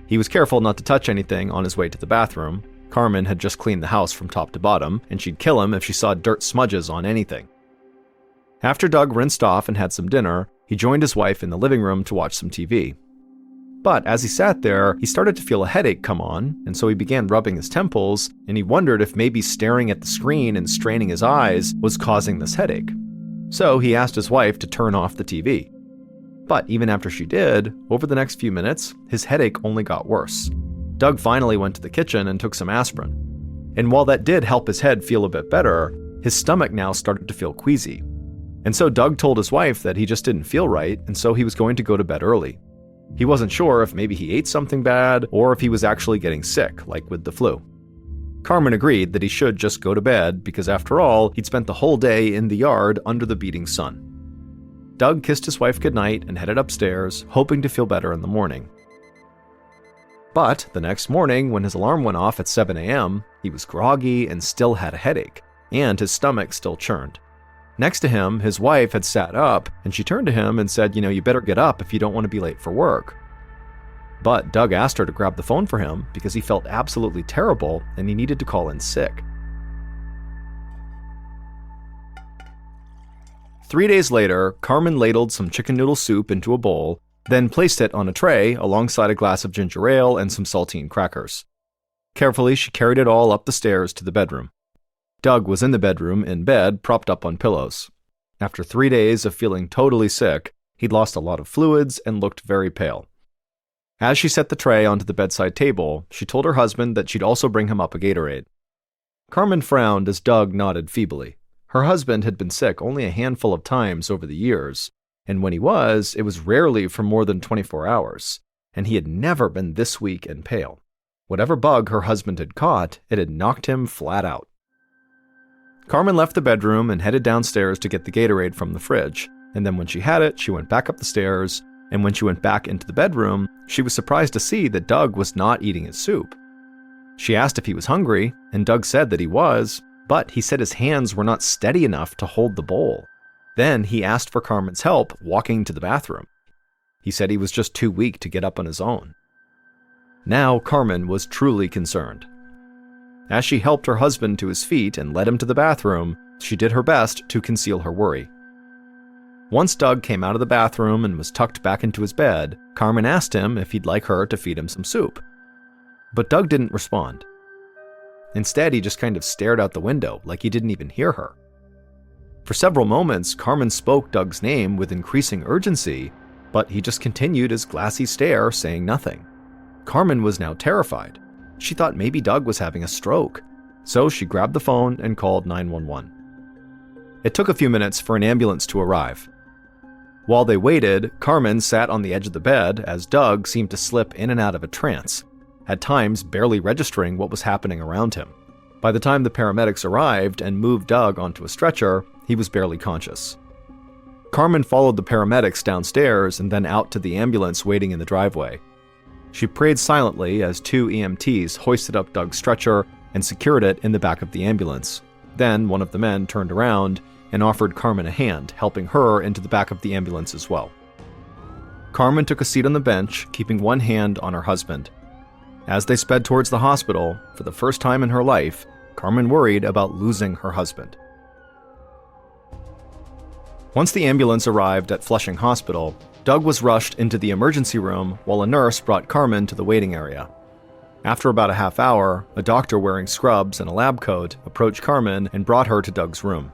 He was careful not to touch anything on his way to the bathroom. Carmen had just cleaned the house from top to bottom, and she'd kill him if she saw dirt smudges on anything. After Doug rinsed off and had some dinner, he joined his wife in the living room to watch some TV. But as he sat there, he started to feel a headache come on, and so he began rubbing his temples, and he wondered if maybe staring at the screen and straining his eyes was causing this headache. So he asked his wife to turn off the TV. But even after she did, over the next few minutes, his headache only got worse. Doug finally went to the kitchen and took some aspirin. And while that did help his head feel a bit better, his stomach now started to feel queasy. And so Doug told his wife that he just didn't feel right, and so he was going to go to bed early. He wasn't sure if maybe he ate something bad or if he was actually getting sick, like with the flu. Carmen agreed that he should just go to bed because after all, he'd spent the whole day in the yard under the beating sun. Doug kissed his wife goodnight and headed upstairs, hoping to feel better in the morning. But the next morning, when his alarm went off at 7 a.m., he was groggy and still had a headache, and his stomach still churned. Next to him, his wife had sat up, and she turned to him and said, you better get up if you don't want to be late for work. But Doug asked her to grab the phone for him because he felt absolutely terrible and he needed to call in sick. 3 days later, Carmen ladled some chicken noodle soup into a bowl, then placed it on a tray alongside a glass of ginger ale and some saltine crackers. Carefully, she carried it all up the stairs to the bedroom. Doug was in the bedroom, in bed, propped up on pillows. After 3 days of feeling totally sick, he'd lost a lot of fluids and looked very pale. As she set the tray onto the bedside table, she told her husband that she'd also bring him up a Gatorade. Carmen frowned as Doug nodded feebly. Her husband had been sick only a handful of times over the years, and when he was, it was rarely for more than 24 hours, and he had never been this weak and pale. Whatever bug her husband had caught, it had knocked him flat out. Carmen left the bedroom and headed downstairs to get the Gatorade from the fridge, and then when she had it, she went back up the stairs, and when she went back into the bedroom, she was surprised to see that Doug was not eating his soup. She asked if he was hungry, and Doug said that he was, but he said his hands were not steady enough to hold the bowl. Then he asked for Carmen's help walking to the bathroom. He said he was just too weak to get up on his own. Now Carmen was truly concerned. As she helped her husband to his feet and led him to the bathroom, she did her best to conceal her worry. Once Doug came out of the bathroom and was tucked back into his bed, Carmen asked him if he'd like her to feed him some soup. But Doug didn't respond. Instead, he just kind of stared out the window like he didn't even hear her. For several moments, Carmen spoke Doug's name with increasing urgency, but he just continued his glassy stare, saying nothing. Carmen was now terrified. She thought maybe Doug was having a stroke, so she grabbed the phone and called 911. It took a few minutes for an ambulance to arrive. While they waited, Carmen sat on the edge of the bed as Doug seemed to slip in and out of a trance, at times barely registering what was happening around him. By the time the paramedics arrived and moved Doug onto a stretcher, he was barely conscious. Carmen followed the paramedics downstairs and then out to the ambulance waiting in the driveway. She prayed silently as 2 EMTs hoisted up Doug's stretcher and secured it in the back of the ambulance. Then one of the men turned around and offered Carmen a hand, helping her into the back of the ambulance as well. Carmen took a seat on the bench, keeping one hand on her husband. As they sped towards the hospital, for the first time in her life, Carmen worried about losing her husband. Once the ambulance arrived at Flushing Hospital, Doug was rushed into the emergency room while a nurse brought Carmen to the waiting area. After about a half hour, a doctor wearing scrubs and a lab coat approached Carmen and brought her to Doug's room.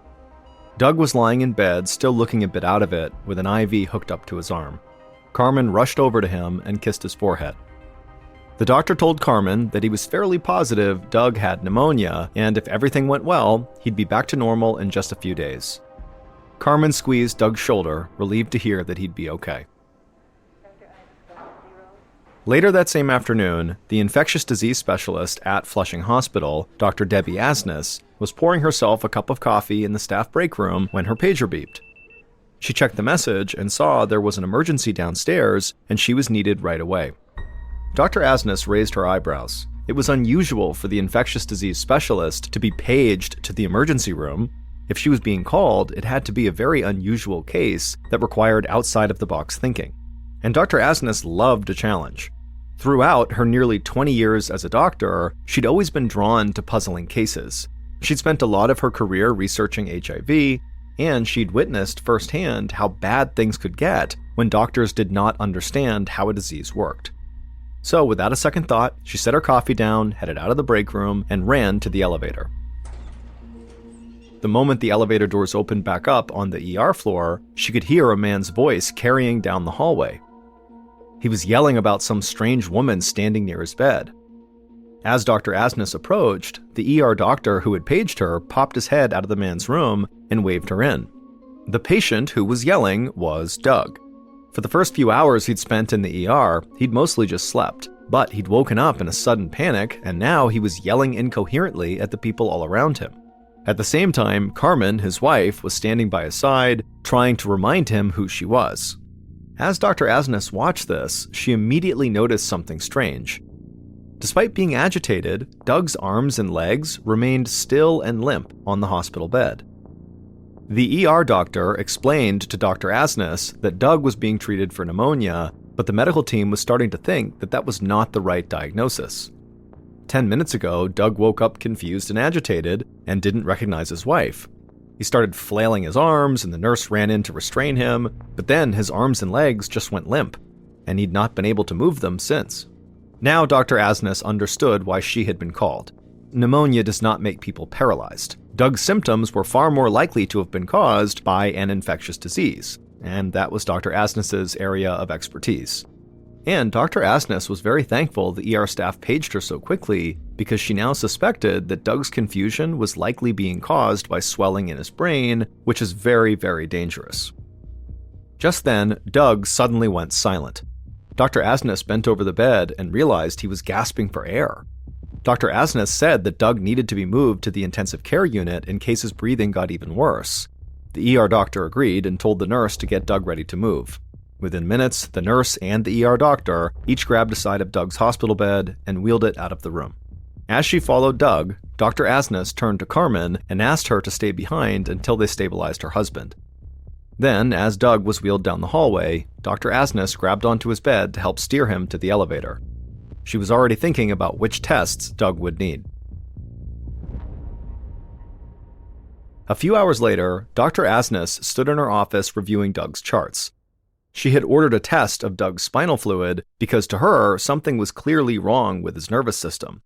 Doug was lying in bed, still looking a bit out of it, with an IV hooked up to his arm. Carmen rushed over to him and kissed his forehead. The doctor told Carmen that he was fairly positive Doug had pneumonia, and if everything went well, he'd be back to normal in just a few days. Carmen squeezed Doug's shoulder, relieved to hear that he'd be okay. Later that same afternoon, the infectious disease specialist at Flushing Hospital, Dr. Debbie Asnes, was pouring herself a cup of coffee in the staff break room when her pager beeped. She checked the message and saw there was an emergency downstairs and she was needed right away. Dr. Asnes raised her eyebrows. It was unusual for the infectious disease specialist to be paged to the emergency room. If she was being called, it had to be a very unusual case that required outside-of-the-box thinking. And Dr. Asnes loved a challenge. Throughout her nearly 20 years as a doctor, she'd always been drawn to puzzling cases. She'd spent a lot of her career researching HIV, and she'd witnessed firsthand how bad things could get when doctors did not understand how a disease worked. So without a second thought, she set her coffee down, headed out of the break room, and ran to the elevator. The moment the elevator doors opened back up on the ER floor, she could hear a man's voice carrying down the hallway. He was yelling about some strange woman standing near his bed. As Dr. Asnes approached, the ER doctor who had paged her popped his head out of the man's room and waved her in. The patient who was yelling was Doug. For the first few hours he'd spent in the ER, he'd mostly just slept, but he'd woken up in a sudden panic, and now he was yelling incoherently at the people all around him. At the same time, Carmen, his wife, was standing by his side, trying to remind him who she was. As Dr. Asnes watched this, she immediately noticed something strange. Despite being agitated, Doug's arms and legs remained still and limp on the hospital bed. The ER doctor explained to Dr. Asnes that Doug was being treated for pneumonia, but the medical team was starting to think that that was not the right diagnosis. 10 minutes ago, Doug woke up confused and agitated and didn't recognize his wife. He started flailing his arms and the nurse ran in to restrain him, but then his arms and legs just went limp, and he'd not been able to move them since. Now Dr. Asnes understood why she had been called. Pneumonia does not make people paralyzed. Doug's symptoms were far more likely to have been caused by an infectious disease, and that was Dr. Asnes's area of expertise. And Dr. Asness was very thankful the ER staff paged her so quickly because she now suspected that Doug's confusion was likely being caused by swelling in his brain, which is very, very dangerous. Just then, Doug suddenly went silent. Dr. Asness bent over the bed and realized he was gasping for air. Dr. Asness said that Doug needed to be moved to the intensive care unit in case his breathing got even worse. The ER doctor agreed and told the nurse to get Doug ready to move. Within minutes, the nurse and the ER doctor each grabbed a side of Doug's hospital bed and wheeled it out of the room. As she followed Doug, Dr. Asness turned to Carmen and asked her to stay behind until they stabilized her husband. Then, as Doug was wheeled down the hallway, Dr. Asness grabbed onto his bed to help steer him to the elevator. She was already thinking about which tests Doug would need. A few hours later, Dr. Asness stood in her office reviewing Doug's charts. She had ordered a test of Doug's spinal fluid because to her, something was clearly wrong with his nervous system.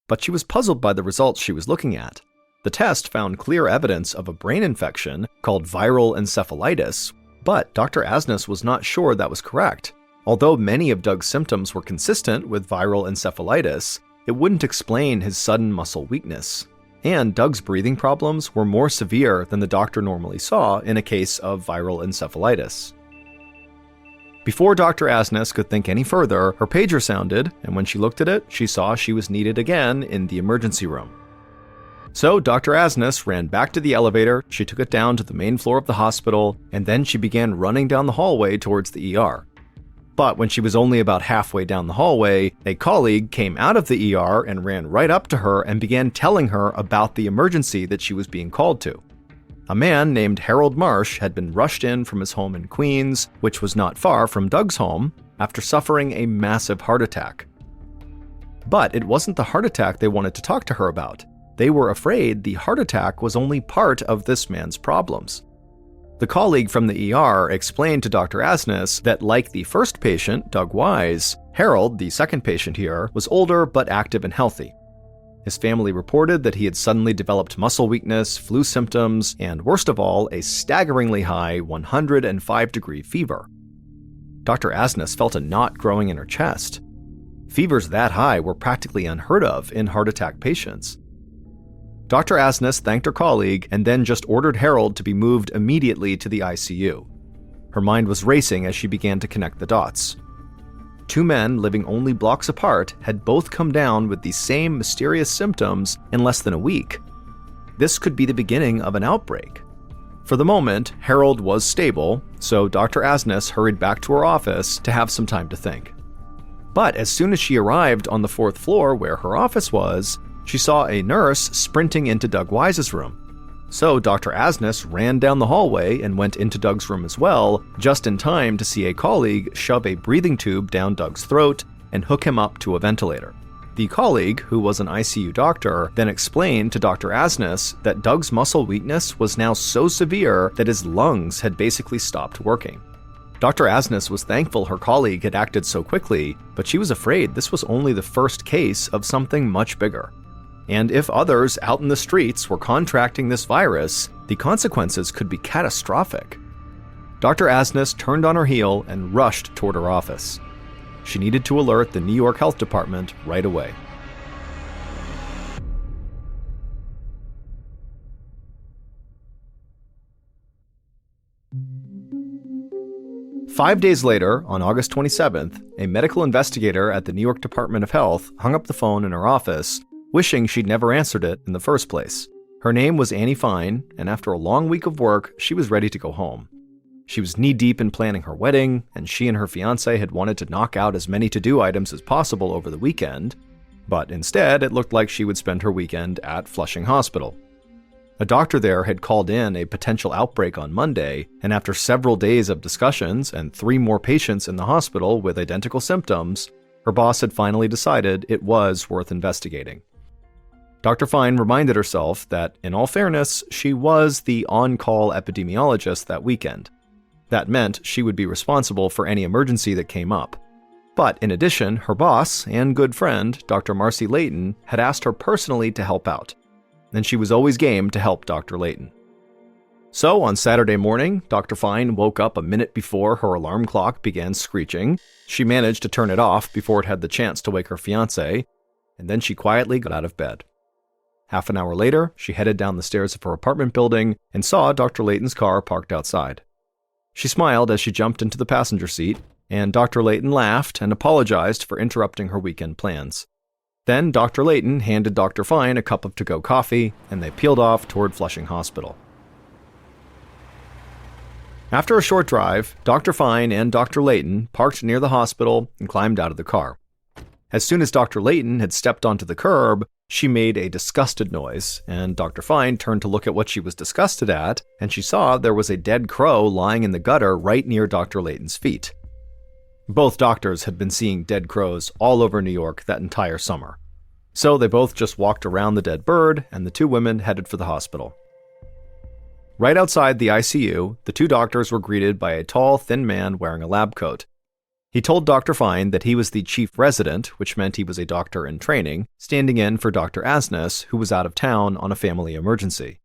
But she was puzzled by the results she was looking at. The test found clear evidence of a brain infection called viral encephalitis, but Dr. Asness was not sure that was correct. Although many of Doug's symptoms were consistent with viral encephalitis, it wouldn't explain his sudden muscle weakness. And Doug's breathing problems were more severe than the doctor normally saw in a case of viral encephalitis. Before Dr. Asness could think any further, her pager sounded, and when she looked at it, she saw she was needed again in the emergency room. So Dr. Asness ran back to the elevator, she took it down to the main floor of the hospital, and then she began running down the hallway towards the ER. But when she was only about halfway down the hallway, a colleague came out of the ER and ran right up to her and began telling her about the emergency that she was being called to. A man named Harold Marsh had been rushed in from his home in Queens, which was not far from Doug's home, after suffering a massive heart attack. But it wasn't the heart attack they wanted to talk to her about. They were afraid the heart attack was only part of this man's problems. The colleague from the ER explained to Dr. Asness that like the first patient, Doug Wise, Harold, the second patient here, was older but active and healthy. His family reported that he had suddenly developed muscle weakness, flu symptoms, and worst of all, a staggeringly high 105-degree fever. Dr. Asness felt a knot growing in her chest. Fevers that high were practically unheard of in heart attack patients. Dr. Asness thanked her colleague and then just ordered Harold to be moved immediately to the ICU. Her mind was racing as she began to connect the dots. Two men living only blocks apart had both come down with the same mysterious symptoms in less than a week. This could be the beginning of an outbreak. For the moment, Harold was stable, so Dr. Asness hurried back to her office to have some time to think. But as soon as she arrived on the 4th floor where her office was, she saw a nurse sprinting into Doug Wise's room. So Dr. Asness ran down the hallway and went into Doug's room as well, just in time to see a colleague shove a breathing tube down Doug's throat and hook him up to a ventilator. The colleague, who was an ICU doctor, then explained to Dr. Asness that Doug's muscle weakness was now so severe that his lungs had basically stopped working. Dr. Asness was thankful her colleague had acted so quickly, but she was afraid this was only the first case of something much bigger. And if others out in the streets were contracting this virus, the consequences could be catastrophic. Dr. Asness turned on her heel and rushed toward her office. She needed to alert the New York Health Department right away. Five days later, on August 27th, a medical investigator at the New York Department of Health hung up the phone in her office, wishing she'd never answered it in the first place. Her name was Annie Fine, and after a long week of work, she was ready to go home. She was knee-deep in planning her wedding, and she and her fiancé had wanted to knock out as many to-do items as possible over the weekend, but instead it looked like she would spend her weekend at Flushing Hospital. A doctor there had called in a potential outbreak on Monday, and after several days of discussions and 3 more patients in the hospital with identical symptoms, her boss had finally decided it was worth investigating. Dr. Fine reminded herself that, in all fairness, she was the on-call epidemiologist that weekend. That meant she would be responsible for any emergency that came up. But in addition, her boss and good friend, Dr. Marcy Layton, had asked her personally to help out, and she was always game to help Dr. Layton. So, on Saturday morning, Dr. Fine woke up a minute before her alarm clock began screeching. She managed to turn it off before it had the chance to wake her fiancé, and then she quietly got out of bed. Half an hour later, she headed down the stairs of her apartment building and saw Dr. Layton's car parked outside. She smiled as she jumped into the passenger seat, and Dr. Layton laughed and apologized for interrupting her weekend plans. Then Dr. Layton handed Dr. Fine a cup of to-go coffee, and they peeled off toward Flushing Hospital. After a short drive, Dr. Fine and Dr. Layton parked near the hospital and climbed out of the car. As soon as Dr. Layton had stepped onto the curb, she made a disgusted noise, and Dr. Fine turned to look at what she was disgusted at, and she saw there was a dead crow lying in the gutter right near Dr. Layton's feet. Both doctors had been seeing dead crows all over New York that entire summer. So they both just walked around the dead bird, and the two women headed for the hospital. Right outside the ICU, the two doctors were greeted by a tall, thin man wearing a lab coat. He told Dr. Fine that he was the chief resident, which meant he was a doctor in training, standing in for Dr. Asnes, who was out of town on a family emergency.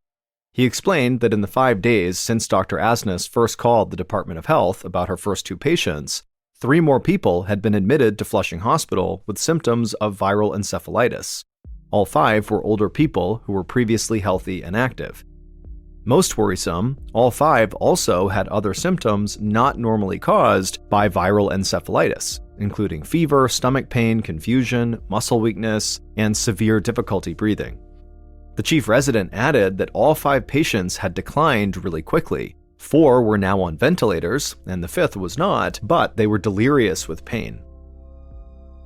He explained that in the 5 days since Dr. Asnes first called the Department of Health about her first two patients, 3 more people had been admitted to Flushing Hospital with symptoms of viral encephalitis. All 5 were older people who were previously healthy and active. Most worrisome, all 5 also had other symptoms not normally caused by viral encephalitis, including fever, stomach pain, confusion, muscle weakness, and severe difficulty breathing. The chief resident added that all 5 patients had declined really quickly. 4 were now on ventilators, and the 5th was not, but they were delirious with pain.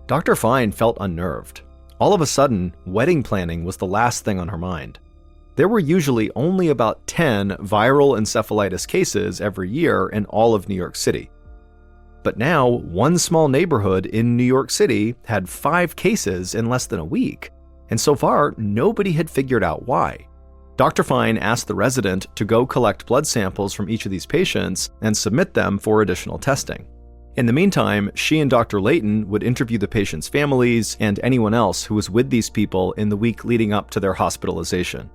Dr. Fine felt unnerved. All of a sudden, wedding planning was the last thing on her mind. There were usually only about 10 viral encephalitis cases every year in all of New York City. But now, one small neighborhood in New York City had 5 cases in less than a week, and so far, nobody had figured out why. Dr. Fine asked the resident to go collect blood samples from each of these patients and submit them for additional testing. In the meantime, she and Dr. Layton would interview the patients' families and anyone else who was with these people in the week leading up to their hospitalization.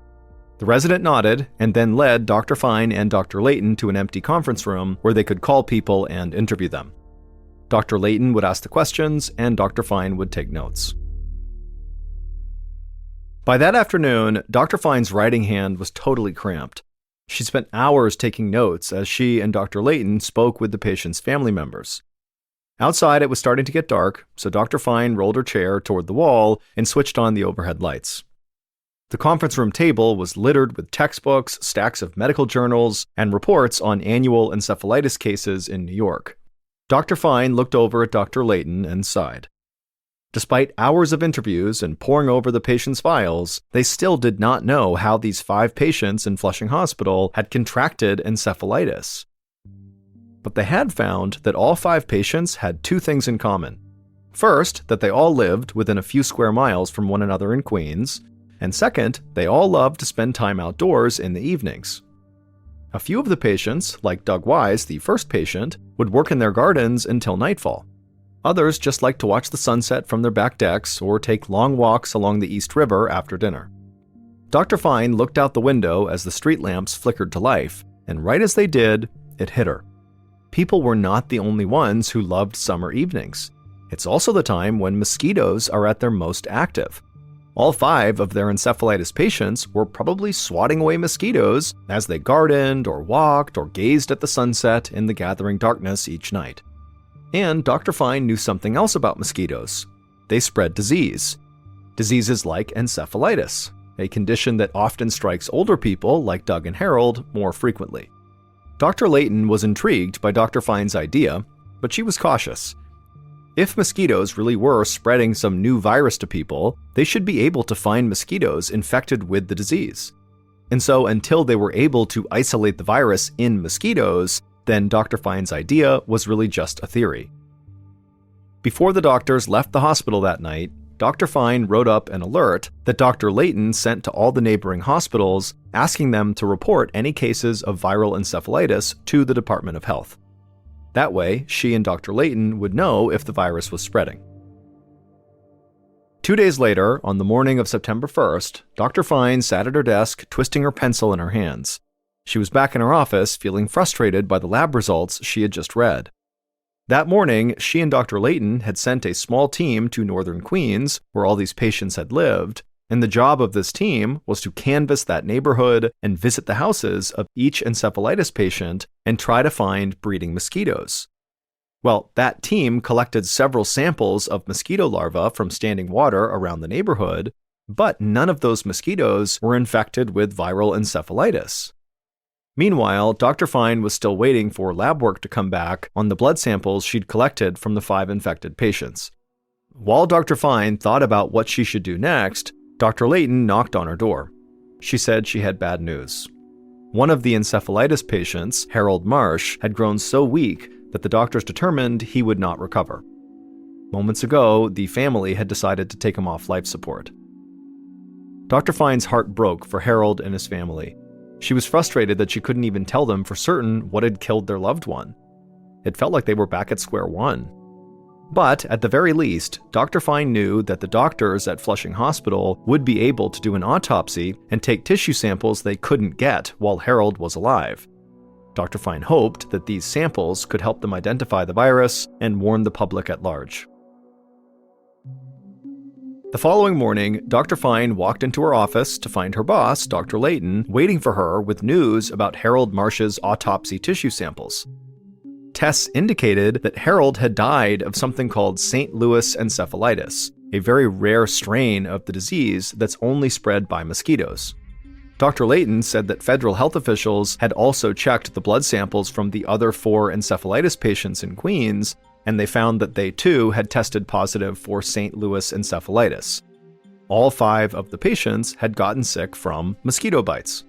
The resident nodded and then led Dr. Fine and Dr. Layton to an empty conference room where they could call people and interview them. Dr. Layton would ask the questions and Dr. Fine would take notes. By that afternoon, Dr. Fine's writing hand was totally cramped. She spent hours taking notes as she and Dr. Layton spoke with the patient's family members. Outside, it was starting to get dark, so Dr. Fine rolled her chair toward the wall and switched on the overhead lights. The conference room table was littered with textbooks, stacks of medical journals, and reports on annual encephalitis cases in New York. Dr. Fine looked over at Dr. Layton and sighed. Despite hours of interviews and poring over the patients' files, they still did not know how these 5 patients in Flushing Hospital had contracted encephalitis. But they had found that all 5 patients had 2 things in common. First, that they all lived within a few square miles from one another in Queens, and second, they all loved to spend time outdoors in the evenings. A few of the patients, like Doug Wise, the first patient, would work in their gardens until nightfall. Others just liked to watch the sunset from their back decks or take long walks along the East River after dinner. Dr. Fine looked out the window as the street lamps flickered to life, and right as they did, it hit her. People were not the only ones who loved summer evenings. It's also the time when mosquitoes are at their most active. All 5 of their encephalitis patients were probably swatting away mosquitoes as they gardened or walked or gazed at the sunset in the gathering darkness each night. And Dr. Fine knew something else about mosquitoes. They spread disease. Diseases like encephalitis, a condition that often strikes older people like Doug and Harold more frequently. Dr. Layton was intrigued by Dr. Fine's idea, but she was cautious. If mosquitoes really were spreading some new virus to people, they should be able to find mosquitoes infected with the disease. And so until they were able to isolate the virus in mosquitoes, then Dr. Fine's idea was really just a theory. Before the doctors left the hospital that night, Dr. Fine wrote up an alert that Dr. Layton sent to all the neighboring hospitals, asking them to report any cases of viral encephalitis to the Department of Health. That way, she and Dr. Layton would know if the virus was spreading. 2 days later, on the morning of September 1st, Dr. Fine sat at her desk, twisting her pencil in her hands. She was back in her office, feeling frustrated by the lab results she had just read. That morning, she and Dr. Layton had sent a small team to northern Queens, where all these patients had lived, and the job of this team was to canvass that neighborhood and visit the houses of each encephalitis patient and try to find breeding mosquitoes. Well, that team collected several samples of mosquito larvae from standing water around the neighborhood, but none of those mosquitoes were infected with viral encephalitis. Meanwhile, Dr. Fine was still waiting for lab work to come back on the blood samples she'd collected from the 5 infected patients. While Dr. Fine thought about what she should do next, Dr. Layton knocked on her door. She said she had bad news. One of the encephalitis patients, Harold Marsh, had grown so weak that the doctors determined he would not recover. Moments ago, the family had decided to take him off life support. Dr. Fine's heart broke for Harold and his family. She was frustrated that she couldn't even tell them for certain what had killed their loved one. It felt like they were back at square one. But, at the very least, Dr. Fine knew that the doctors at Flushing Hospital would be able to do an autopsy and take tissue samples they couldn't get while Harold was alive. Dr. Fine hoped that these samples could help them identify the virus and warn the public at large. The following morning, Dr. Fine walked into her office to find her boss, Dr. Layton, waiting for her with news about Harold Marsh's autopsy tissue samples. Tests indicated that Harold had died of something called St. Louis encephalitis, a very rare strain of the disease that's only spread by mosquitoes. Dr. Layton said that federal health officials had also checked the blood samples from the other 4 encephalitis patients in Queens, and they found that they too had tested positive for St. Louis encephalitis. All 5 of the patients had gotten sick from mosquito bites.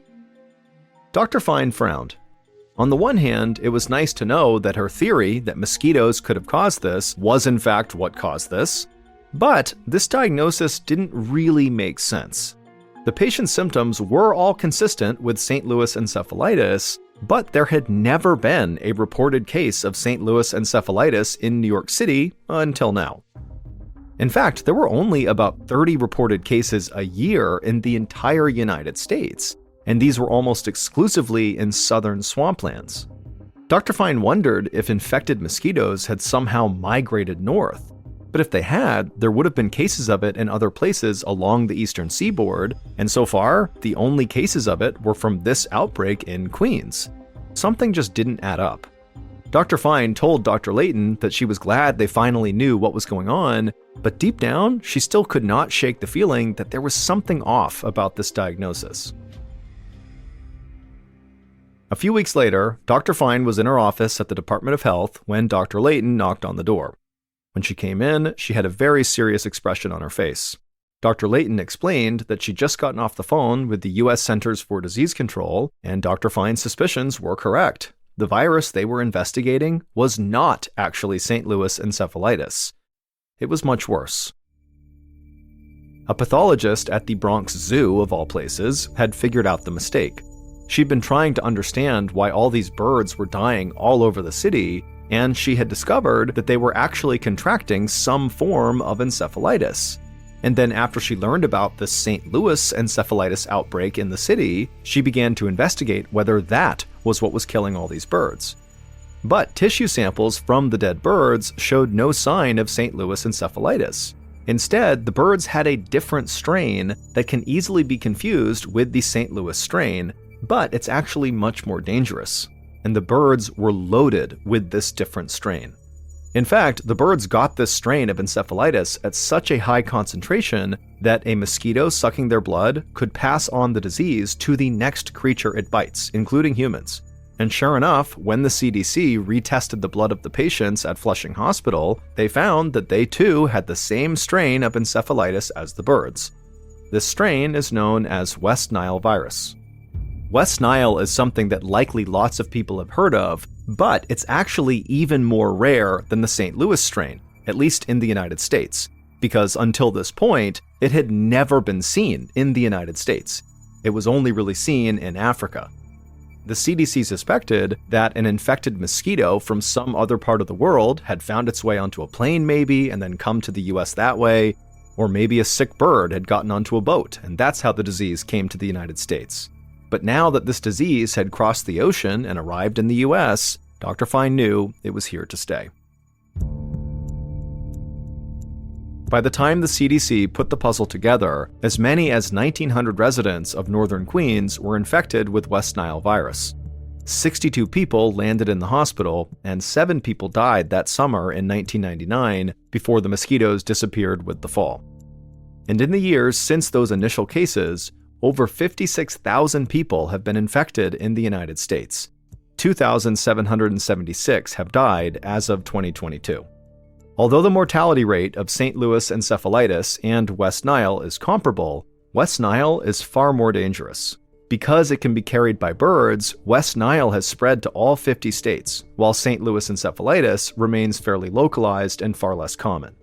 Dr. Fine frowned. On the one hand, it was nice to know that her theory that mosquitoes could have caused this was in fact what caused this, but this diagnosis didn't really make sense. The patient's symptoms were all consistent with St. Louis encephalitis, but there had never been a reported case of St. Louis encephalitis in New York City until now. In fact, there were only about 30 reported cases a year in the entire United States, and these were almost exclusively in southern swamplands. Dr. Fine wondered if infected mosquitoes had somehow migrated north, but if they had, there would have been cases of it in other places along the eastern seaboard, and so far, the only cases of it were from this outbreak in Queens. Something just didn't add up. Dr. Fine told Dr. Layton that she was glad they finally knew what was going on, but deep down, she still could not shake the feeling that there was something off about this diagnosis. A few weeks later, Dr. Fine was in her office at the Department of Health when Dr. Layton knocked on the door. When she came in, she had a very serious expression on her face. Dr. Layton explained that she'd just gotten off the phone with the U.S. Centers for Disease Control, and Dr. Fine's suspicions were correct. The virus they were investigating was not actually St. Louis encephalitis. It was much worse. A pathologist at the Bronx Zoo, of all places, had figured out the mistake. She'd been trying to understand why all these birds were dying all over the city, and she had discovered that they were actually contracting some form of encephalitis. And then after she learned about the St. Louis encephalitis outbreak in the city, she began to investigate whether that was what was killing all these birds. But tissue samples from the dead birds showed no sign of St. Louis encephalitis. Instead, the birds had a different strain that can easily be confused with the St. Louis strain, but it's actually much more dangerous. And the birds were loaded with this different strain. In fact, the birds got this strain of encephalitis at such a high concentration that a mosquito sucking their blood could pass on the disease to the next creature it bites, including humans. And sure enough, when the CDC retested the blood of the patients at Flushing Hospital, they found that they too had the same strain of encephalitis as the birds. This strain is known as West Nile virus. West Nile is something that likely lots of people have heard of, but it's actually even more rare than the St. Louis strain, at least in the United States, because until this point, it had never been seen in the United States. It was only really seen in Africa. The CDC suspected that an infected mosquito from some other part of the world had found its way onto a plane maybe, and then come to the US that way, or maybe a sick bird had gotten onto a boat, and that's how the disease came to the United States. But now that this disease had crossed the ocean and arrived in the US, Dr. Fine knew it was here to stay. By the time the CDC put the puzzle together, as many as 1,900 residents of northern Queens were infected with West Nile virus. 62 people landed in the hospital, and 7 people died that summer in 1999 before the mosquitoes disappeared with the fall. And in the years since those initial cases, over 56,000 people have been infected in the United States. 2,776 have died as of 2022. Although the mortality rate of St. Louis encephalitis and West Nile is comparable, West Nile is far more dangerous. Because it can be carried by birds, West Nile has spread to all 50 states, while St. Louis encephalitis remains fairly localized and far less common.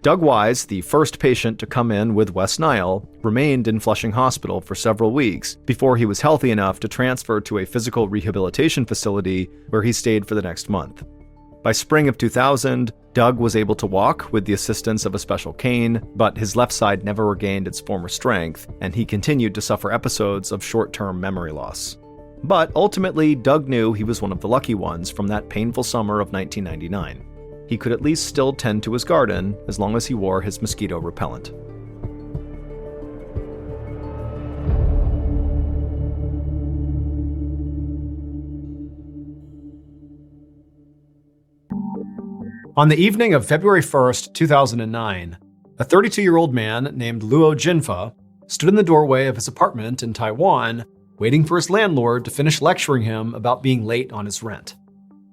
Doug Wise, the first patient to come in with West Nile, remained in Flushing Hospital for several weeks before he was healthy enough to transfer to a physical rehabilitation facility where he stayed for the next month. By spring of 2000, Doug was able to walk with the assistance of a special cane, but his left side never regained its former strength, and he continued to suffer episodes of short-term memory loss. But ultimately, Doug knew he was one of the lucky ones from that painful summer of 1999. He could at least still tend to his garden as long as he wore his mosquito repellent. On the evening of February 1st, 2009, a 32-year-old man named Luo Jinfa stood in the doorway of his apartment in Taiwan, waiting for his landlord to finish lecturing him about being late on his rent.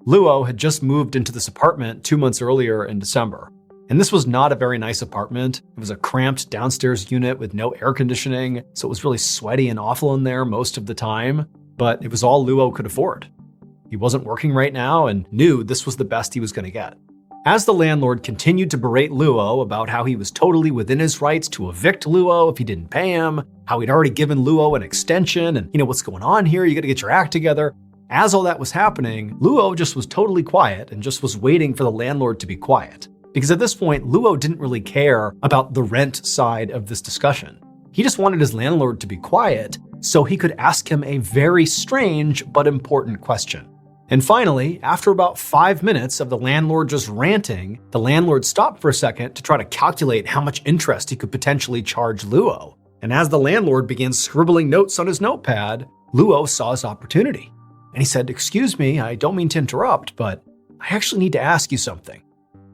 Luo had just moved into this apartment 2 months earlier in December, and this was not a very nice apartment. It was a cramped downstairs unit with no air conditioning, so it was really sweaty and awful in there most of the time, but it was all Luo could afford. He wasn't working right now and knew this was the best he was going to get. As the landlord continued to berate Luo about how he was totally within his rights to evict Luo if he didn't pay him, how he'd already given Luo an extension, and what's going on here, you gotta get your act together. As all that was happening, Luo just was totally quiet and just was waiting for the landlord to be quiet. Because at this point, Luo didn't really care about the rent side of this discussion. He just wanted his landlord to be quiet so he could ask him a very strange but important question. And finally, after about 5 minutes of the landlord just ranting, the landlord stopped for a second to try to calculate how much interest he could potentially charge Luo. And as the landlord began scribbling notes on his notepad, Luo saw his opportunity. And he said, "Excuse me, I don't mean to interrupt, but I actually need to ask you something."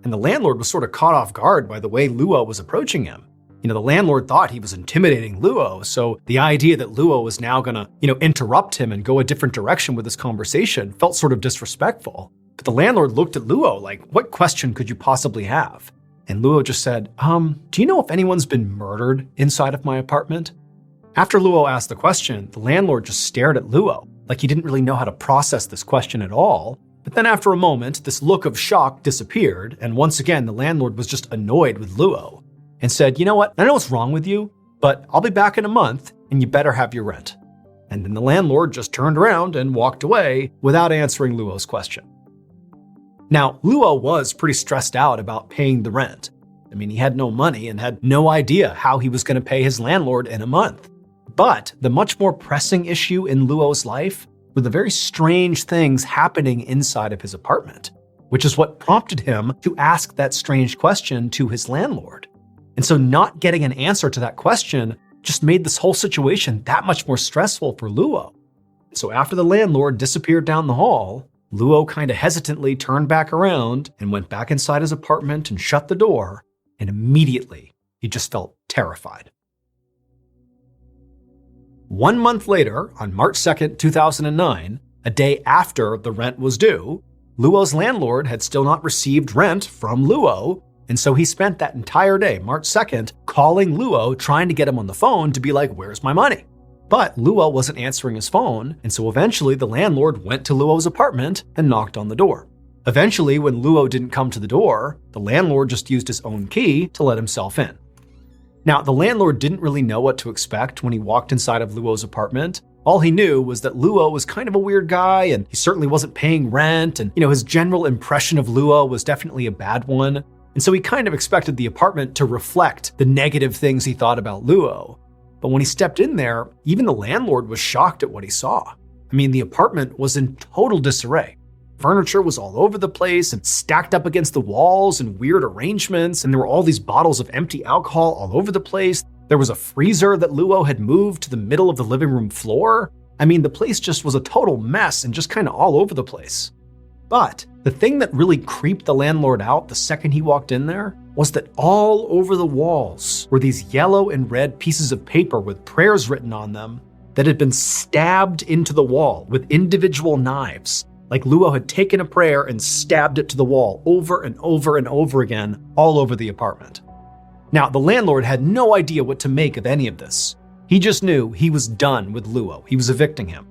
And the landlord was sort of caught off guard by the way Luo was approaching him. The landlord thought he was intimidating Luo, so the idea that Luo was now gonna, interrupt him and go a different direction with this conversation felt sort of disrespectful. But the landlord looked at Luo like, "What question could you possibly have?" And Luo just said, "Do you know if anyone's been murdered inside of my apartment?" After Luo asked the question, the landlord just stared at Luo, like he didn't really know how to process this question at all. But then after a moment, this look of shock disappeared, and once again, the landlord was just annoyed with Luo and said, "You know what? I know what's wrong with you, but I'll be back in a month, and you better have your rent." And then the landlord just turned around and walked away without answering Luo's question. Now, Luo was pretty stressed out about paying the rent. He had no money and had no idea how he was going to pay his landlord in a month. But the much more pressing issue in Luo's life were the very strange things happening inside of his apartment, which is what prompted him to ask that strange question to his landlord. And so not getting an answer to that question just made this whole situation that much more stressful for Luo. So after the landlord disappeared down the hall, Luo kind of hesitantly turned back around and went back inside his apartment and shut the door, and immediately he just felt terrified. 1 month later, on March 2nd, 2009, a day after the rent was due, Luo's landlord had still not received rent from Luo, and so he spent that entire day, March 2nd, calling Luo, trying to get him on the phone to be like, "Where's my money?" But Luo wasn't answering his phone, and so eventually the landlord went to Luo's apartment and knocked on the door. Eventually, when Luo didn't come to the door, the landlord just used his own key to let himself in. Now, the landlord didn't really know what to expect when he walked inside of Luo's apartment. All he knew was that Luo was kind of a weird guy, and he certainly wasn't paying rent, and his general impression of Luo was definitely a bad one. And so he kind of expected the apartment to reflect the negative things he thought about Luo. But when he stepped in there, even the landlord was shocked at what he saw. I mean, the apartment was in total disarray. Furniture was all over the place and stacked up against the walls in weird arrangements, and there were all these bottles of empty alcohol all over the place. There was a freezer that Luo had moved to the middle of the living room floor. I mean, the place just was a total mess and just kind of all over the place. But the thing that really creeped the landlord out the second he walked in there was that all over the walls were these yellow and red pieces of paper with prayers written on them that had been stabbed into the wall with individual knives. Like Luo had taken a prayer and stabbed it to the wall over and over and over again, all over the apartment. Now, the landlord had no idea what to make of any of this. He just knew he was done with Luo. He was evicting him.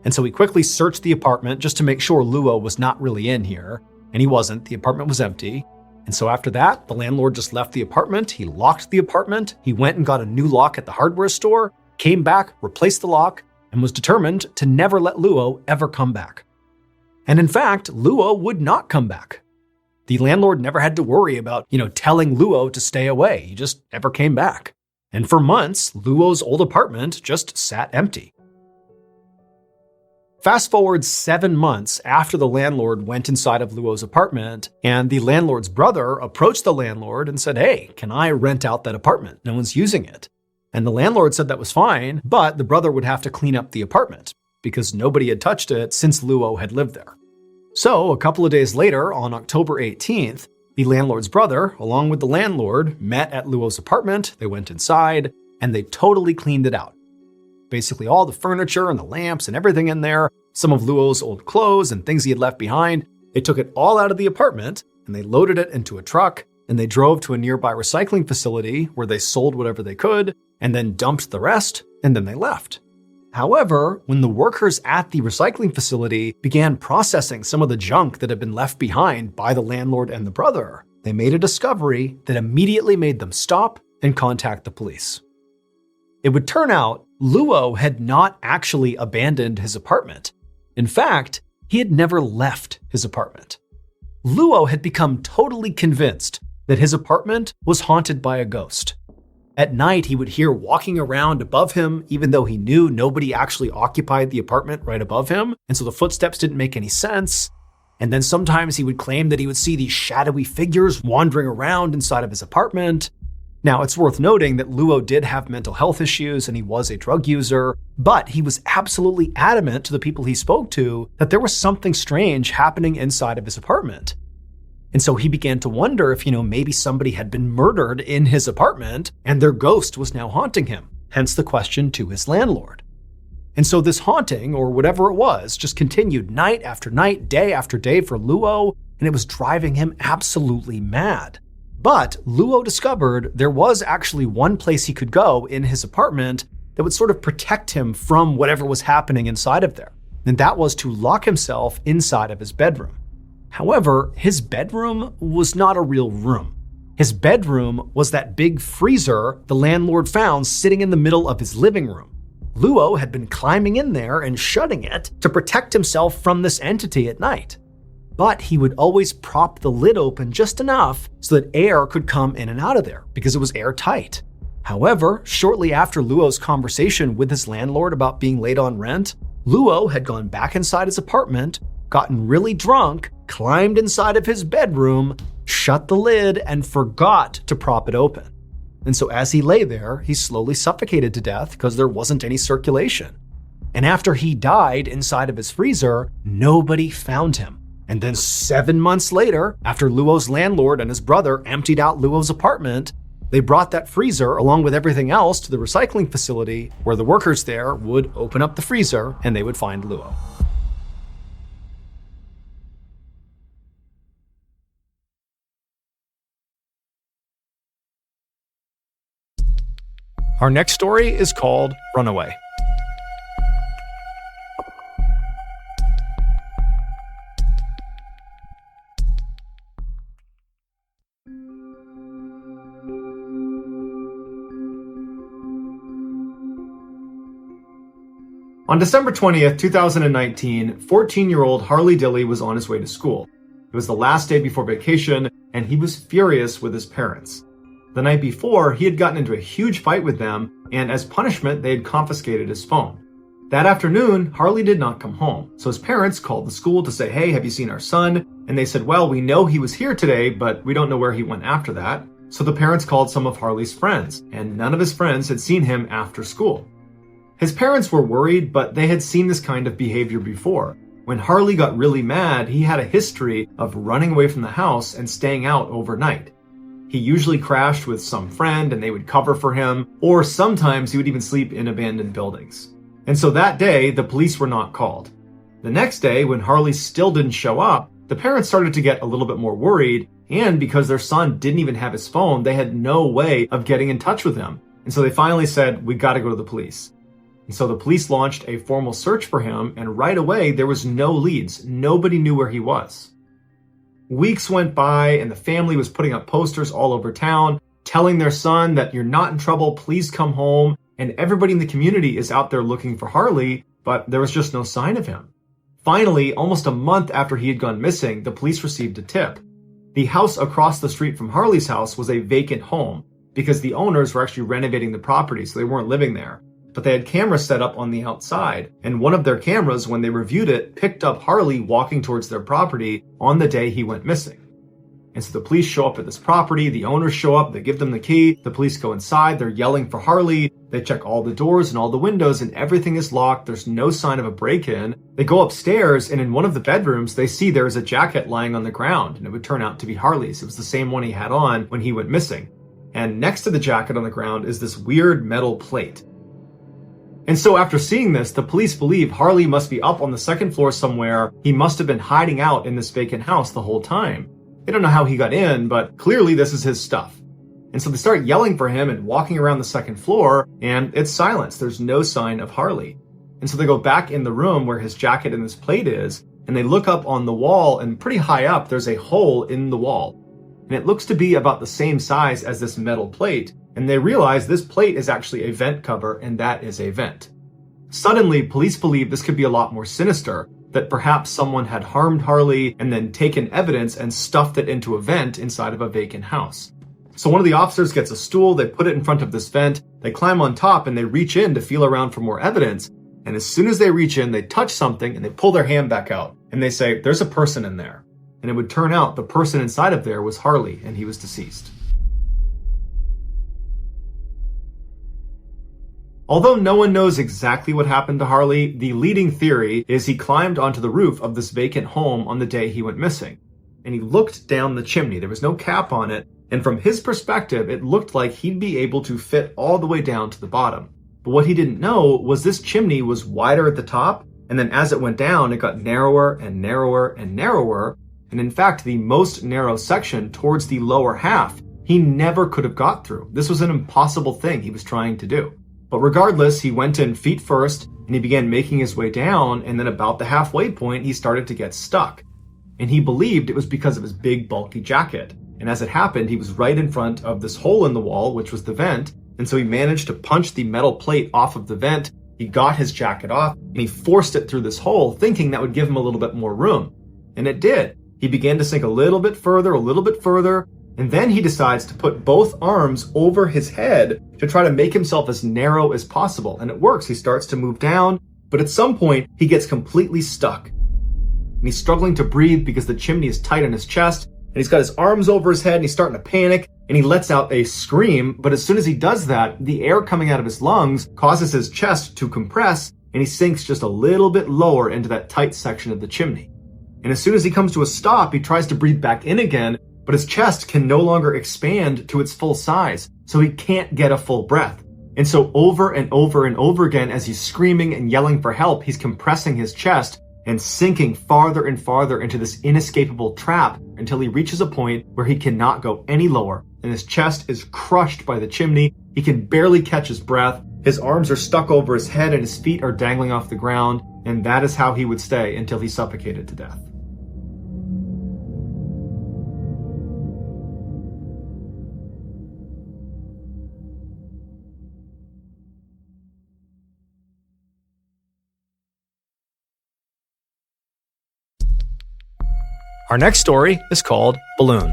And so he quickly searched the apartment just to make sure Luo was not really in here. And he wasn't. The apartment was empty. And so after that, the landlord just left the apartment. He locked the apartment. He went and got a new lock at the hardware store, came back, replaced the lock, and was determined to never let Luo ever come back. And in fact, Luo would not come back. The landlord never had to worry about, telling Luo to stay away. He just never came back. And for months, Luo's old apartment just sat empty. Fast forward 7 months after the landlord went inside of Luo's apartment, and the landlord's brother approached the landlord and said, "Hey, can I rent out that apartment? No one's using it." And the landlord said that was fine, but the brother would have to clean up the apartment because nobody had touched it since Luo had lived there. So a couple of days later, on October 18th, the landlord's brother, along with the landlord, met at Luo's apartment. They went inside and they totally cleaned it out. Basically all the furniture and the lamps and everything in there, some of Luo's old clothes and things he had left behind, they took it all out of the apartment and they loaded it into a truck and they drove to a nearby recycling facility where they sold whatever they could and then dumped the rest and then they left. However, when the workers at the recycling facility began processing some of the junk that had been left behind by the landlord and the brother, they made a discovery that immediately made them stop and contact the police. It would turn out Luo had not actually abandoned his apartment. In fact, he had never left his apartment. Luo had become totally convinced that his apartment was haunted by a ghost. At night, he would hear walking around above him, even though he knew nobody actually occupied the apartment right above him, and so the footsteps didn't make any sense. And then sometimes he would claim that he would see these shadowy figures wandering around inside of his apartment. Now, it's worth noting that Luo did have mental health issues and he was a drug user, but he was absolutely adamant to the people he spoke to that there was something strange happening inside of his apartment. And so he began to wonder if, maybe somebody had been murdered in his apartment and their ghost was now haunting him, hence the question to his landlord. And so this haunting, or whatever it was, just continued night after night, day after day for Luo, and it was driving him absolutely mad. But Luo discovered there was actually one place he could go in his apartment that would sort of protect him from whatever was happening inside of there. And that was to lock himself inside of his bedroom. However, his bedroom was not a real room. His bedroom was that big freezer the landlord found sitting in the middle of his living room. Luo had been climbing in there and shutting it to protect himself from this entity at night. But he would always prop the lid open just enough so that air could come in and out of there because it was airtight. However, shortly after Luo's conversation with his landlord about being late on rent, Luo had gone back inside his apartment, gotten really drunk, climbed inside of his bedroom, shut the lid, and forgot to prop it open. And so as he lay there, he slowly suffocated to death because there wasn't any circulation. And after he died inside of his freezer, nobody found him. And then 7 months later, after Luo's landlord and his brother emptied out Luo's apartment, they brought that freezer along with everything else to the recycling facility where the workers there would open up the freezer and they would find Luo. Our next story is called Runaway. On December 20th, 2019, 14-year-old Harley Dilly was on his way to school. It was the last day before vacation, and he was furious with his parents. The night before, he had gotten into a huge fight with them, and as punishment, they had confiscated his phone. That afternoon, Harley did not come home, so his parents called the school to say, "Hey, have you seen our son?" And they said, "Well, we know he was here today, but we don't know where he went after that." So the parents called some of Harley's friends, and none of his friends had seen him after school. His parents were worried, but they had seen this kind of behavior before. When Harley got really mad, he had a history of running away from the house and staying out overnight. He usually crashed with some friend and they would cover for him, or sometimes he would even sleep in abandoned buildings. And so that day, the police were not called. The next day, when Harley still didn't show up, the parents started to get a little bit more worried, and because their son didn't even have his phone, they had no way of getting in touch with him. And so they finally said, "We gotta go to the police." And so the police launched a formal search for him, and right away, there was no leads. Nobody knew where he was. Weeks went by, and the family was putting up posters all over town, telling their son that, "You're not in trouble, please come home." And everybody in the community is out there looking for Harley, but there was just no sign of him. Finally, almost a month after he had gone missing, the police received a tip. The house across the street from Harley's house was a vacant home because the owners were actually renovating the property, so they weren't living there. But they had cameras set up on the outside, and one of their cameras, when they reviewed it, picked up Harley walking towards their property on the day he went missing. And so the police show up at this property, the owners show up, they give them the key, the police go inside, they're yelling for Harley, they check all the doors and all the windows, and everything is locked, there's no sign of a break-in. They go upstairs, and in one of the bedrooms, they see there's a jacket lying on the ground, and it would turn out to be Harley's. It was the same one he had on when he went missing. And next to the jacket on the ground is this weird metal plate. And so after seeing this, the police believe Harley must be up on the second floor somewhere. He must have been hiding out in this vacant house the whole time. They don't know how he got in, but clearly this is his stuff. And so they start yelling for him and walking around the second floor, and it's silence. There's no sign of Harley. And so they go back in the room where his jacket and this plate is, and they look up on the wall, and pretty high up, there's a hole in the wall. And it looks to be about the same size as this metal plate, and they realize this plate is actually a vent cover, and that is a vent. Suddenly, police believe this could be a lot more sinister, that perhaps someone had harmed Harley and then taken evidence and stuffed it into a vent inside of a vacant house. So one of the officers gets a stool, they put it in front of this vent, they climb on top and they reach in to feel around for more evidence, and as soon as they reach in, they touch something and they pull their hand back out, and they say, "There's a person in there." And it would turn out the person inside of there was Harley, and he was deceased. Although no one knows exactly what happened to Harley, the leading theory is he climbed onto the roof of this vacant home on the day he went missing. And he looked down the chimney. There was no cap on it, and from his perspective, it looked like he'd be able to fit all the way down to the bottom. But what he didn't know was this chimney was wider at the top, and then as it went down, it got narrower and narrower and narrower, and in fact, the most narrow section towards the lower half, he never could have got through. This was an impossible thing he was trying to do. But regardless, he went in feet first, and he began making his way down, and then about the halfway point, he started to get stuck. And he believed it was because of his big, bulky jacket. And as it happened, he was right in front of this hole in the wall, which was the vent, and so he managed to punch the metal plate off of the vent, he got his jacket off, and he forced it through this hole, thinking that would give him a little bit more room. And it did. He began to sink a little bit further, and then he decides to put both arms over his head to try to make himself as narrow as possible. And it works. He starts to move down, but at some point, he gets completely stuck. And he's struggling to breathe because the chimney is tight on his chest, and he's got his arms over his head, and he's starting to panic, and he lets out a scream, but as soon as he does that, the air coming out of his lungs causes his chest to compress, and he sinks just a little bit lower into that tight section of the chimney. And as soon as he comes to a stop, he tries to breathe back in again, but his chest can no longer expand to its full size, so he can't get a full breath. And so over and over and over again, as he's screaming and yelling for help, he's compressing his chest and sinking farther and farther into this inescapable trap until he reaches a point where he cannot go any lower, and his chest is crushed by the chimney. He can barely catch his breath. His arms are stuck over his head and his feet are dangling off the ground, and that is how he would stay until he suffocated to death. Our next story is called Balloon.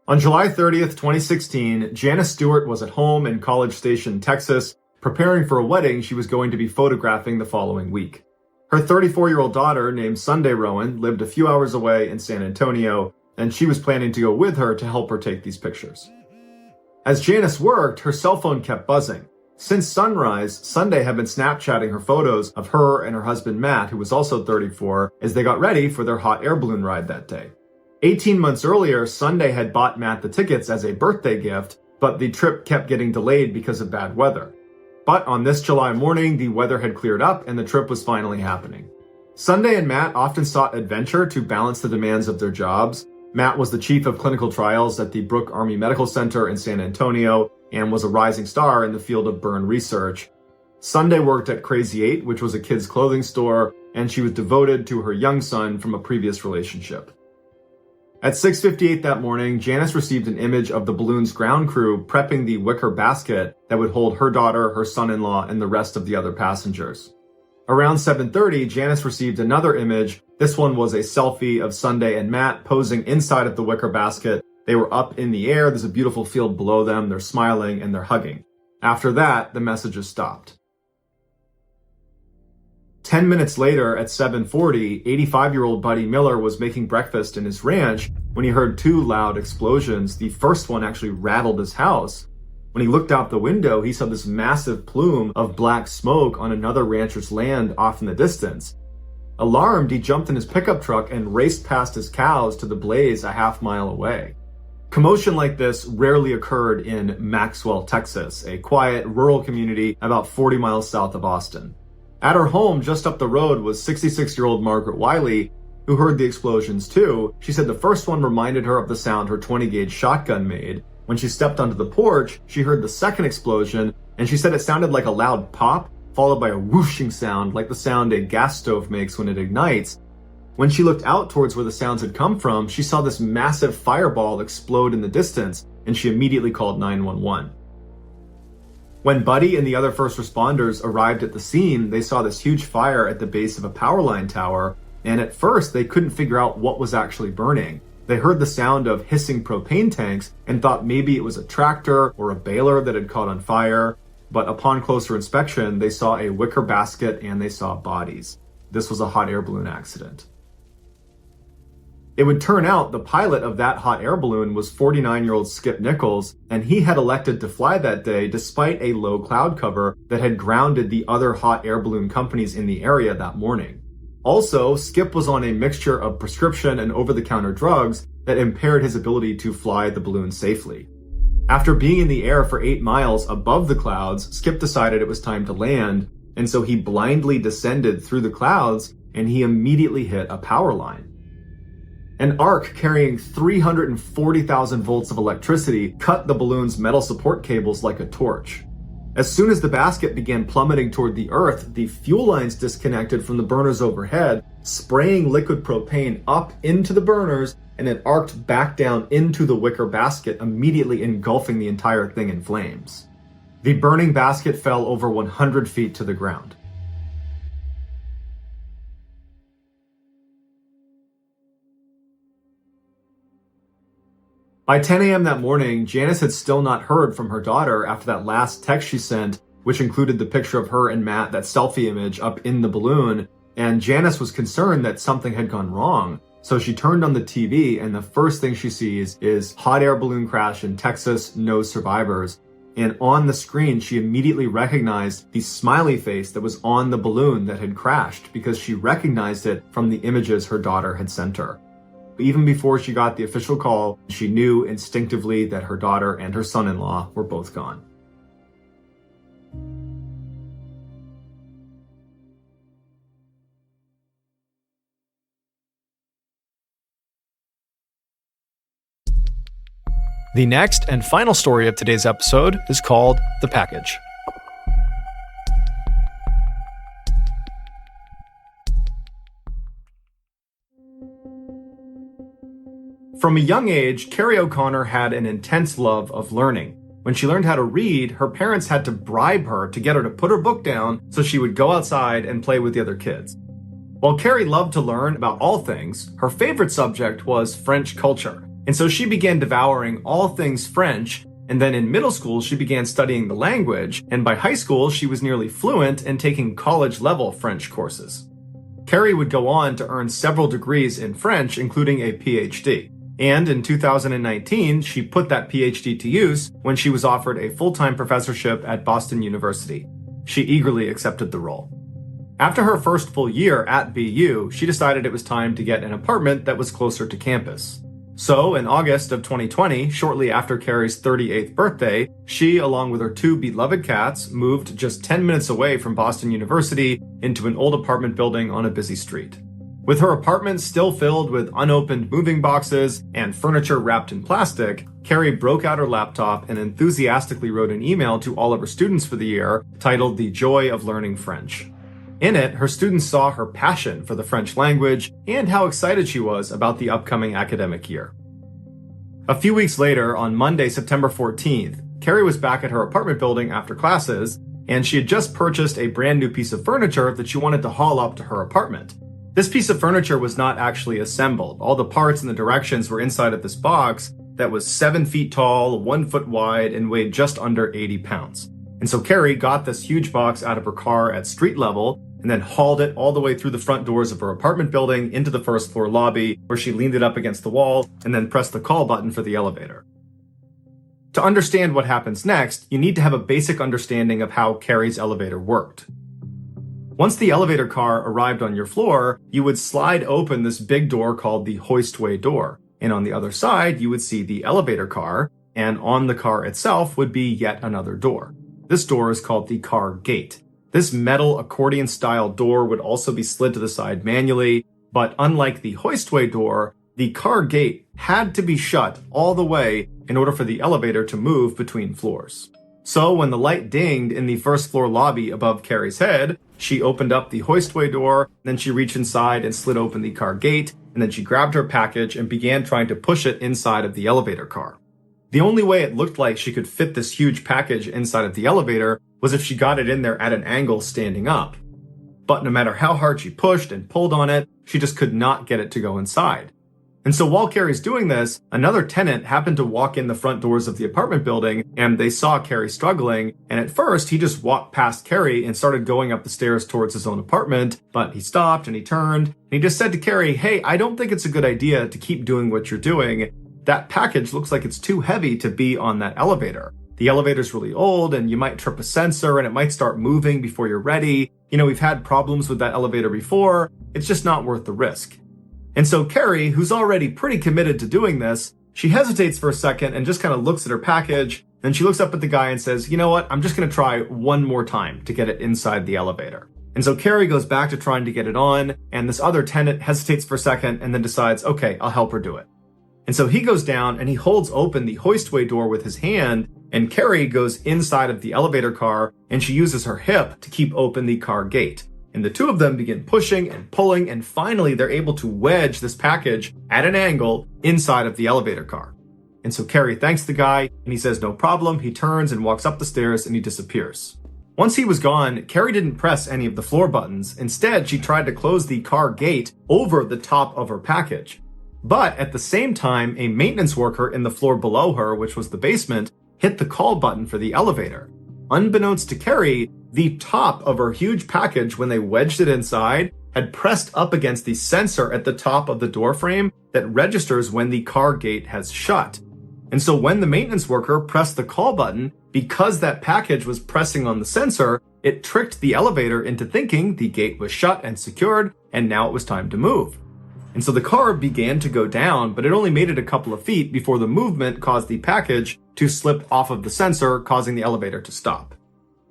On July 30th, 2016, Janice Stewart was at home in College Station, Texas, preparing for a wedding she was going to be photographing the following week. Her 34-year-old daughter, named Sunday Rowan, lived a few hours away in San Antonio, and she was planning to go with her to help her take these pictures. As Janice worked, her cell phone kept buzzing. Since sunrise, Sunday had been Snapchatting her photos of her and her husband Matt, who was also 34, as they got ready for their hot air balloon ride that day. 18 months earlier, Sunday had bought Matt the tickets as a birthday gift, but the trip kept getting delayed because of bad weather. But on this July morning, the weather had cleared up and the trip was finally happening. Sunday and Matt often sought adventure to balance the demands of their jobs. Matt was the chief of clinical trials at the Brooke Army Medical Center in San Antonio and was a rising star in the field of burn research. Sunday worked at Crazy 8, which was a kids' clothing store, and she was devoted to her young son from a previous relationship. At 6:58 that morning, Janice received an image of the balloon's ground crew prepping the wicker basket that would hold her daughter, her son-in-law, and the rest of the other passengers. Around 7:30, Janice received another image. This one was a selfie of Sunday and Matt posing inside of the wicker basket. They were up in the air, there's a beautiful field below them, they're smiling and they're hugging. After that, the messages stopped. 10 minutes later, at 7:40, 85-year-old Buddy Miller was making breakfast in his ranch when he heard two loud explosions. The first one actually rattled his house. When he looked out the window, he saw this massive plume of black smoke on another rancher's land off in the distance. Alarmed, he jumped in his pickup truck and raced past his cows to the blaze a half-mile away. Commotion like this rarely occurred in Maxwell, Texas, a quiet, rural community about 40 miles south of Austin. At her home just up the road was 66-year-old Margaret Wiley, who heard the explosions too. She said the first one reminded her of the sound her 20-gauge shotgun made. When she stepped onto the porch, she heard the second explosion, and she said it sounded like a loud pop, followed by a whooshing sound like the sound a gas stove makes when it ignites. When she looked out towards where the sounds had come from, she saw this massive fireball explode in the distance, and she immediately called 911. When Buddy and the other first responders arrived at the scene, they saw this huge fire at the base of a power line tower, and at first they couldn't figure out what was actually burning. They heard the sound of hissing propane tanks and thought maybe it was a tractor or a baler that had caught on fire, but upon closer inspection, they saw a wicker basket and they saw bodies. This was a hot air balloon accident. It would turn out the pilot of that hot air balloon was 49-year-old Skip Nichols, and he had elected to fly that day despite a low cloud cover that had grounded the other hot air balloon companies in the area that morning. Also, Skip was on a mixture of prescription and over-the-counter drugs that impaired his ability to fly the balloon safely. After being in the air for 8 miles above the clouds, Skip decided it was time to land, and so he blindly descended through the clouds, and he immediately hit a power line. An arc carrying 340,000 volts of electricity cut the balloon's metal support cables like a torch. As soon as the basket began plummeting toward the earth, the fuel lines disconnected from the burners overhead, spraying liquid propane up into the burners, and it arced back down into the wicker basket, immediately engulfing the entire thing in flames. The burning basket fell over 100 feet to the ground. By 10 a.m. that morning, Janice had still not heard from her daughter after that last text she sent, which included the picture of her and Matt, that selfie image up in the balloon, and Janice was concerned that something had gone wrong. So she turned on the TV, and the first thing she sees is hot air balloon crash in Texas, no survivors. And on the screen, she immediately recognized the smiley face that was on the balloon that had crashed because she recognized it from the images her daughter had sent her. Even before she got the official call, she knew instinctively that her daughter and her son-in-law were both gone. The next and final story of today's episode is called The Package. From a young age, Carrie O'Connor had an intense love of learning. When she learned how to read, her parents had to bribe her to get her to put her book down so she would go outside and play with the other kids. While Carrie loved to learn about all things, her favorite subject was French culture. And so she began devouring all things French, and then in middle school she began studying the language, and by high school she was nearly fluent and taking college-level French courses. Carrie would go on to earn several degrees in French, including a PhD. And in 2019, she put that PhD to use when she was offered a full-time professorship at Boston University. She eagerly accepted the role. After her first full year at BU, she decided it was time to get an apartment that was closer to campus. So, in August of 2020, shortly after Carrie's 38th birthday, she, along with her two beloved cats, moved just 10 minutes away from Boston University into an old apartment building on a busy street. With her apartment still filled with unopened moving boxes and furniture wrapped in plastic, Carrie broke out her laptop and enthusiastically wrote an email to all of her students for the year titled The Joy of Learning French. In it, her students saw her passion for the French language and how excited she was about the upcoming academic year. A few weeks later, on Monday, September 14th, Carrie was back at her apartment building after classes, and she had just purchased a brand new piece of furniture that she wanted to haul up to her apartment. This piece of furniture was not actually assembled. All the parts and the directions were inside of this box that was 7 feet tall, 1 foot wide, and weighed just under 80 pounds. And so Carrie got this huge box out of her car at street level and then hauled it all the way through the front doors of her apartment building into the first floor lobby, where she leaned it up against the wall and then pressed the call button for the elevator. To understand what happens next, you need to have a basic understanding of how Carrie's elevator worked. Once the elevator car arrived on your floor, you would slide open this big door called the hoistway door. And on the other side, you would see the elevator car, and on the car itself would be yet another door. This door is called the car gate. This metal accordion-style door would also be slid to the side manually, but unlike the hoistway door, the car gate had to be shut all the way in order for the elevator to move between floors. So when the light dinged in the first floor lobby above Carrie's head, she opened up the hoistway door, then she reached inside and slid open the car gate, and then she grabbed her package and began trying to push it inside of the elevator car. The only way it looked like she could fit this huge package inside of the elevator was if she got it in there at an angle standing up. But no matter how hard she pushed and pulled on it, she just could not get it to go inside. And so while Carrie's doing this, another tenant happened to walk in the front doors of the apartment building, and they saw Carrie struggling, and at first he just walked past Carrie and started going up the stairs towards his own apartment, but he stopped and he turned, and he just said to Carrie, "Hey, I don't think it's a good idea to keep doing what you're doing. That package looks like it's too heavy to be on that elevator. The elevator's really old, and you might trip a sensor, and it might start moving before you're ready. You know, we've had problems with that elevator before. It's just not worth the risk." And so Carrie, who's already pretty committed to doing this, she hesitates for a second and just kind of looks at her package. Then she looks up at the guy and says, "You know what? I'm just going to try one more time to get it inside the elevator." And so Carrie goes back to trying to get it on, and this other tenant hesitates for a second and then decides, okay, I'll help her do it. And so he goes down and he holds open the hoistway door with his hand, and Carrie goes inside of the elevator car and she uses her hip to keep open the car gate. And the two of them begin pushing and pulling, and finally they're able to wedge this package at an angle inside of the elevator car. And so Carrie thanks the guy, and he says no problem. He turns and walks up the stairs and he disappears. Once he was gone, Carrie didn't press any of the floor buttons. Instead, she tried to close the car gate over the top of her package. But at the same time, a maintenance worker in the floor below her, which was the basement, hit the call button for the elevator. Unbeknownst to Carrie, the top of her huge package, when they wedged it inside, had pressed up against the sensor at the top of the door frame that registers when the car gate has shut. And so when the maintenance worker pressed the call button, because that package was pressing on the sensor, it tricked the elevator into thinking the gate was shut and secured, and now it was time to move. And so the car began to go down, but it only made it a couple of feet before the movement caused the package to slip off of the sensor, causing the elevator to stop.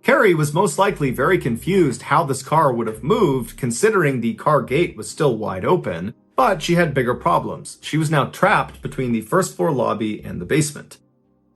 Carrie was most likely very confused how this car would have moved, considering the car gate was still wide open, but she had bigger problems. She was now trapped between the first floor lobby and the basement.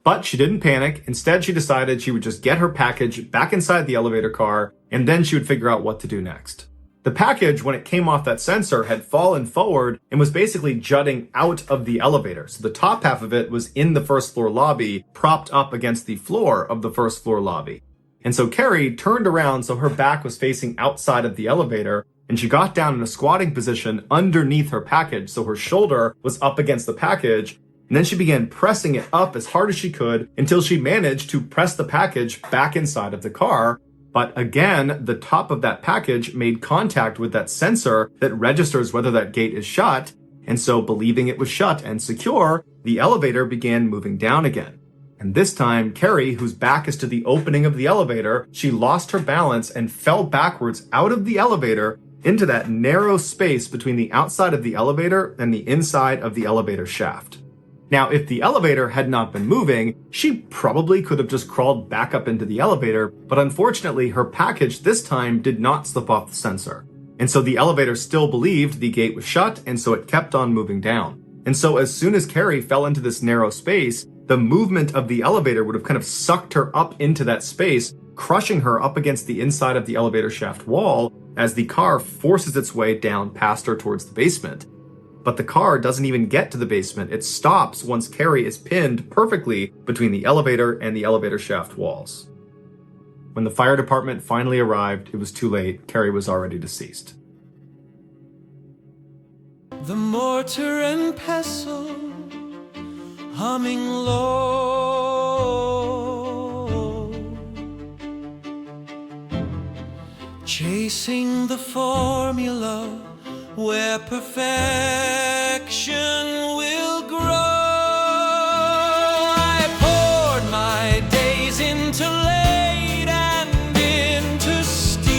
But she didn't panic. Instead, she decided she would just get her package back inside the elevator car, and then she would figure out what to do next. The package, when it came off that sensor, had fallen forward and was basically jutting out of the elevator. So the top half of it was in the first floor lobby, propped up against the floor of the first floor lobby. And so Carrie turned around so her back was facing outside of the elevator, and she got down in a squatting position underneath her package, so her shoulder was up against the package, and then she began pressing it up as hard as she could until she managed to press the package back inside of the car. But again, the top of that package made contact with that sensor that registers whether that gate is shut, and so believing it was shut and secure, the elevator began moving down again. And this time, Carrie, whose back is to the opening of the elevator, she lost her balance and fell backwards out of the elevator into that narrow space between the outside of the elevator and the inside of the elevator shaft. Now, if the elevator had not been moving, she probably could have just crawled back up into the elevator, but unfortunately, her package this time did not slip off the sensor. And so the elevator still believed the gate was shut, and so it kept on moving down. And so as soon as Carrie fell into this narrow space, the movement of the elevator would have kind of sucked her up into that space, crushing her up against the inside of the elevator shaft wall as the car forces its way down past her towards the basement. But the car doesn't even get to the basement. It stops once Carrie is pinned perfectly between the elevator and the elevator shaft walls. When the fire department finally arrived, it was too late. Carrie was already deceased. The mortar and pestle humming low, chasing the formula where perfection will grow. I poured my days into lead and into steel,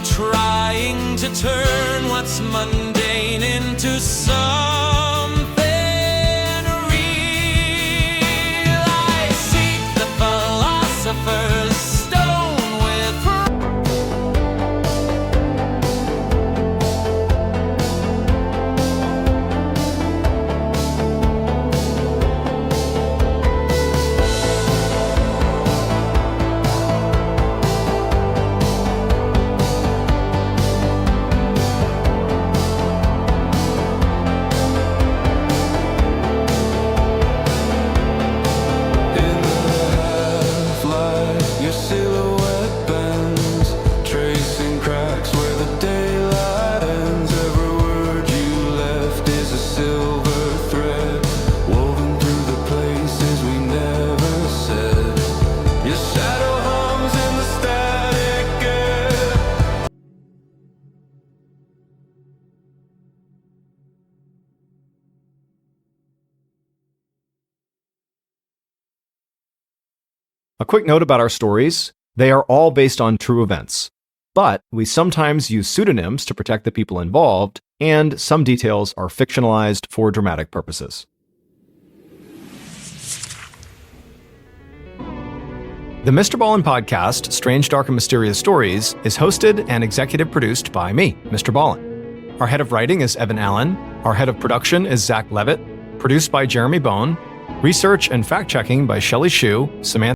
trying to turn what's mundane into something real. I seek the philosopher's stone with A quick note about our stories. They are all based on true events, but we sometimes use pseudonyms to protect the people involved, and some details are fictionalized for dramatic purposes. The MrBallen podcast, Strange, Dark, and Mysterious Stories, is hosted and executive produced by me, MrBallen. Our head of writing is Evan Allen. Our head of production is Zach Levitt. Produced by Jeremy Bone. Research and fact-checking by Shelley Shue, Samantha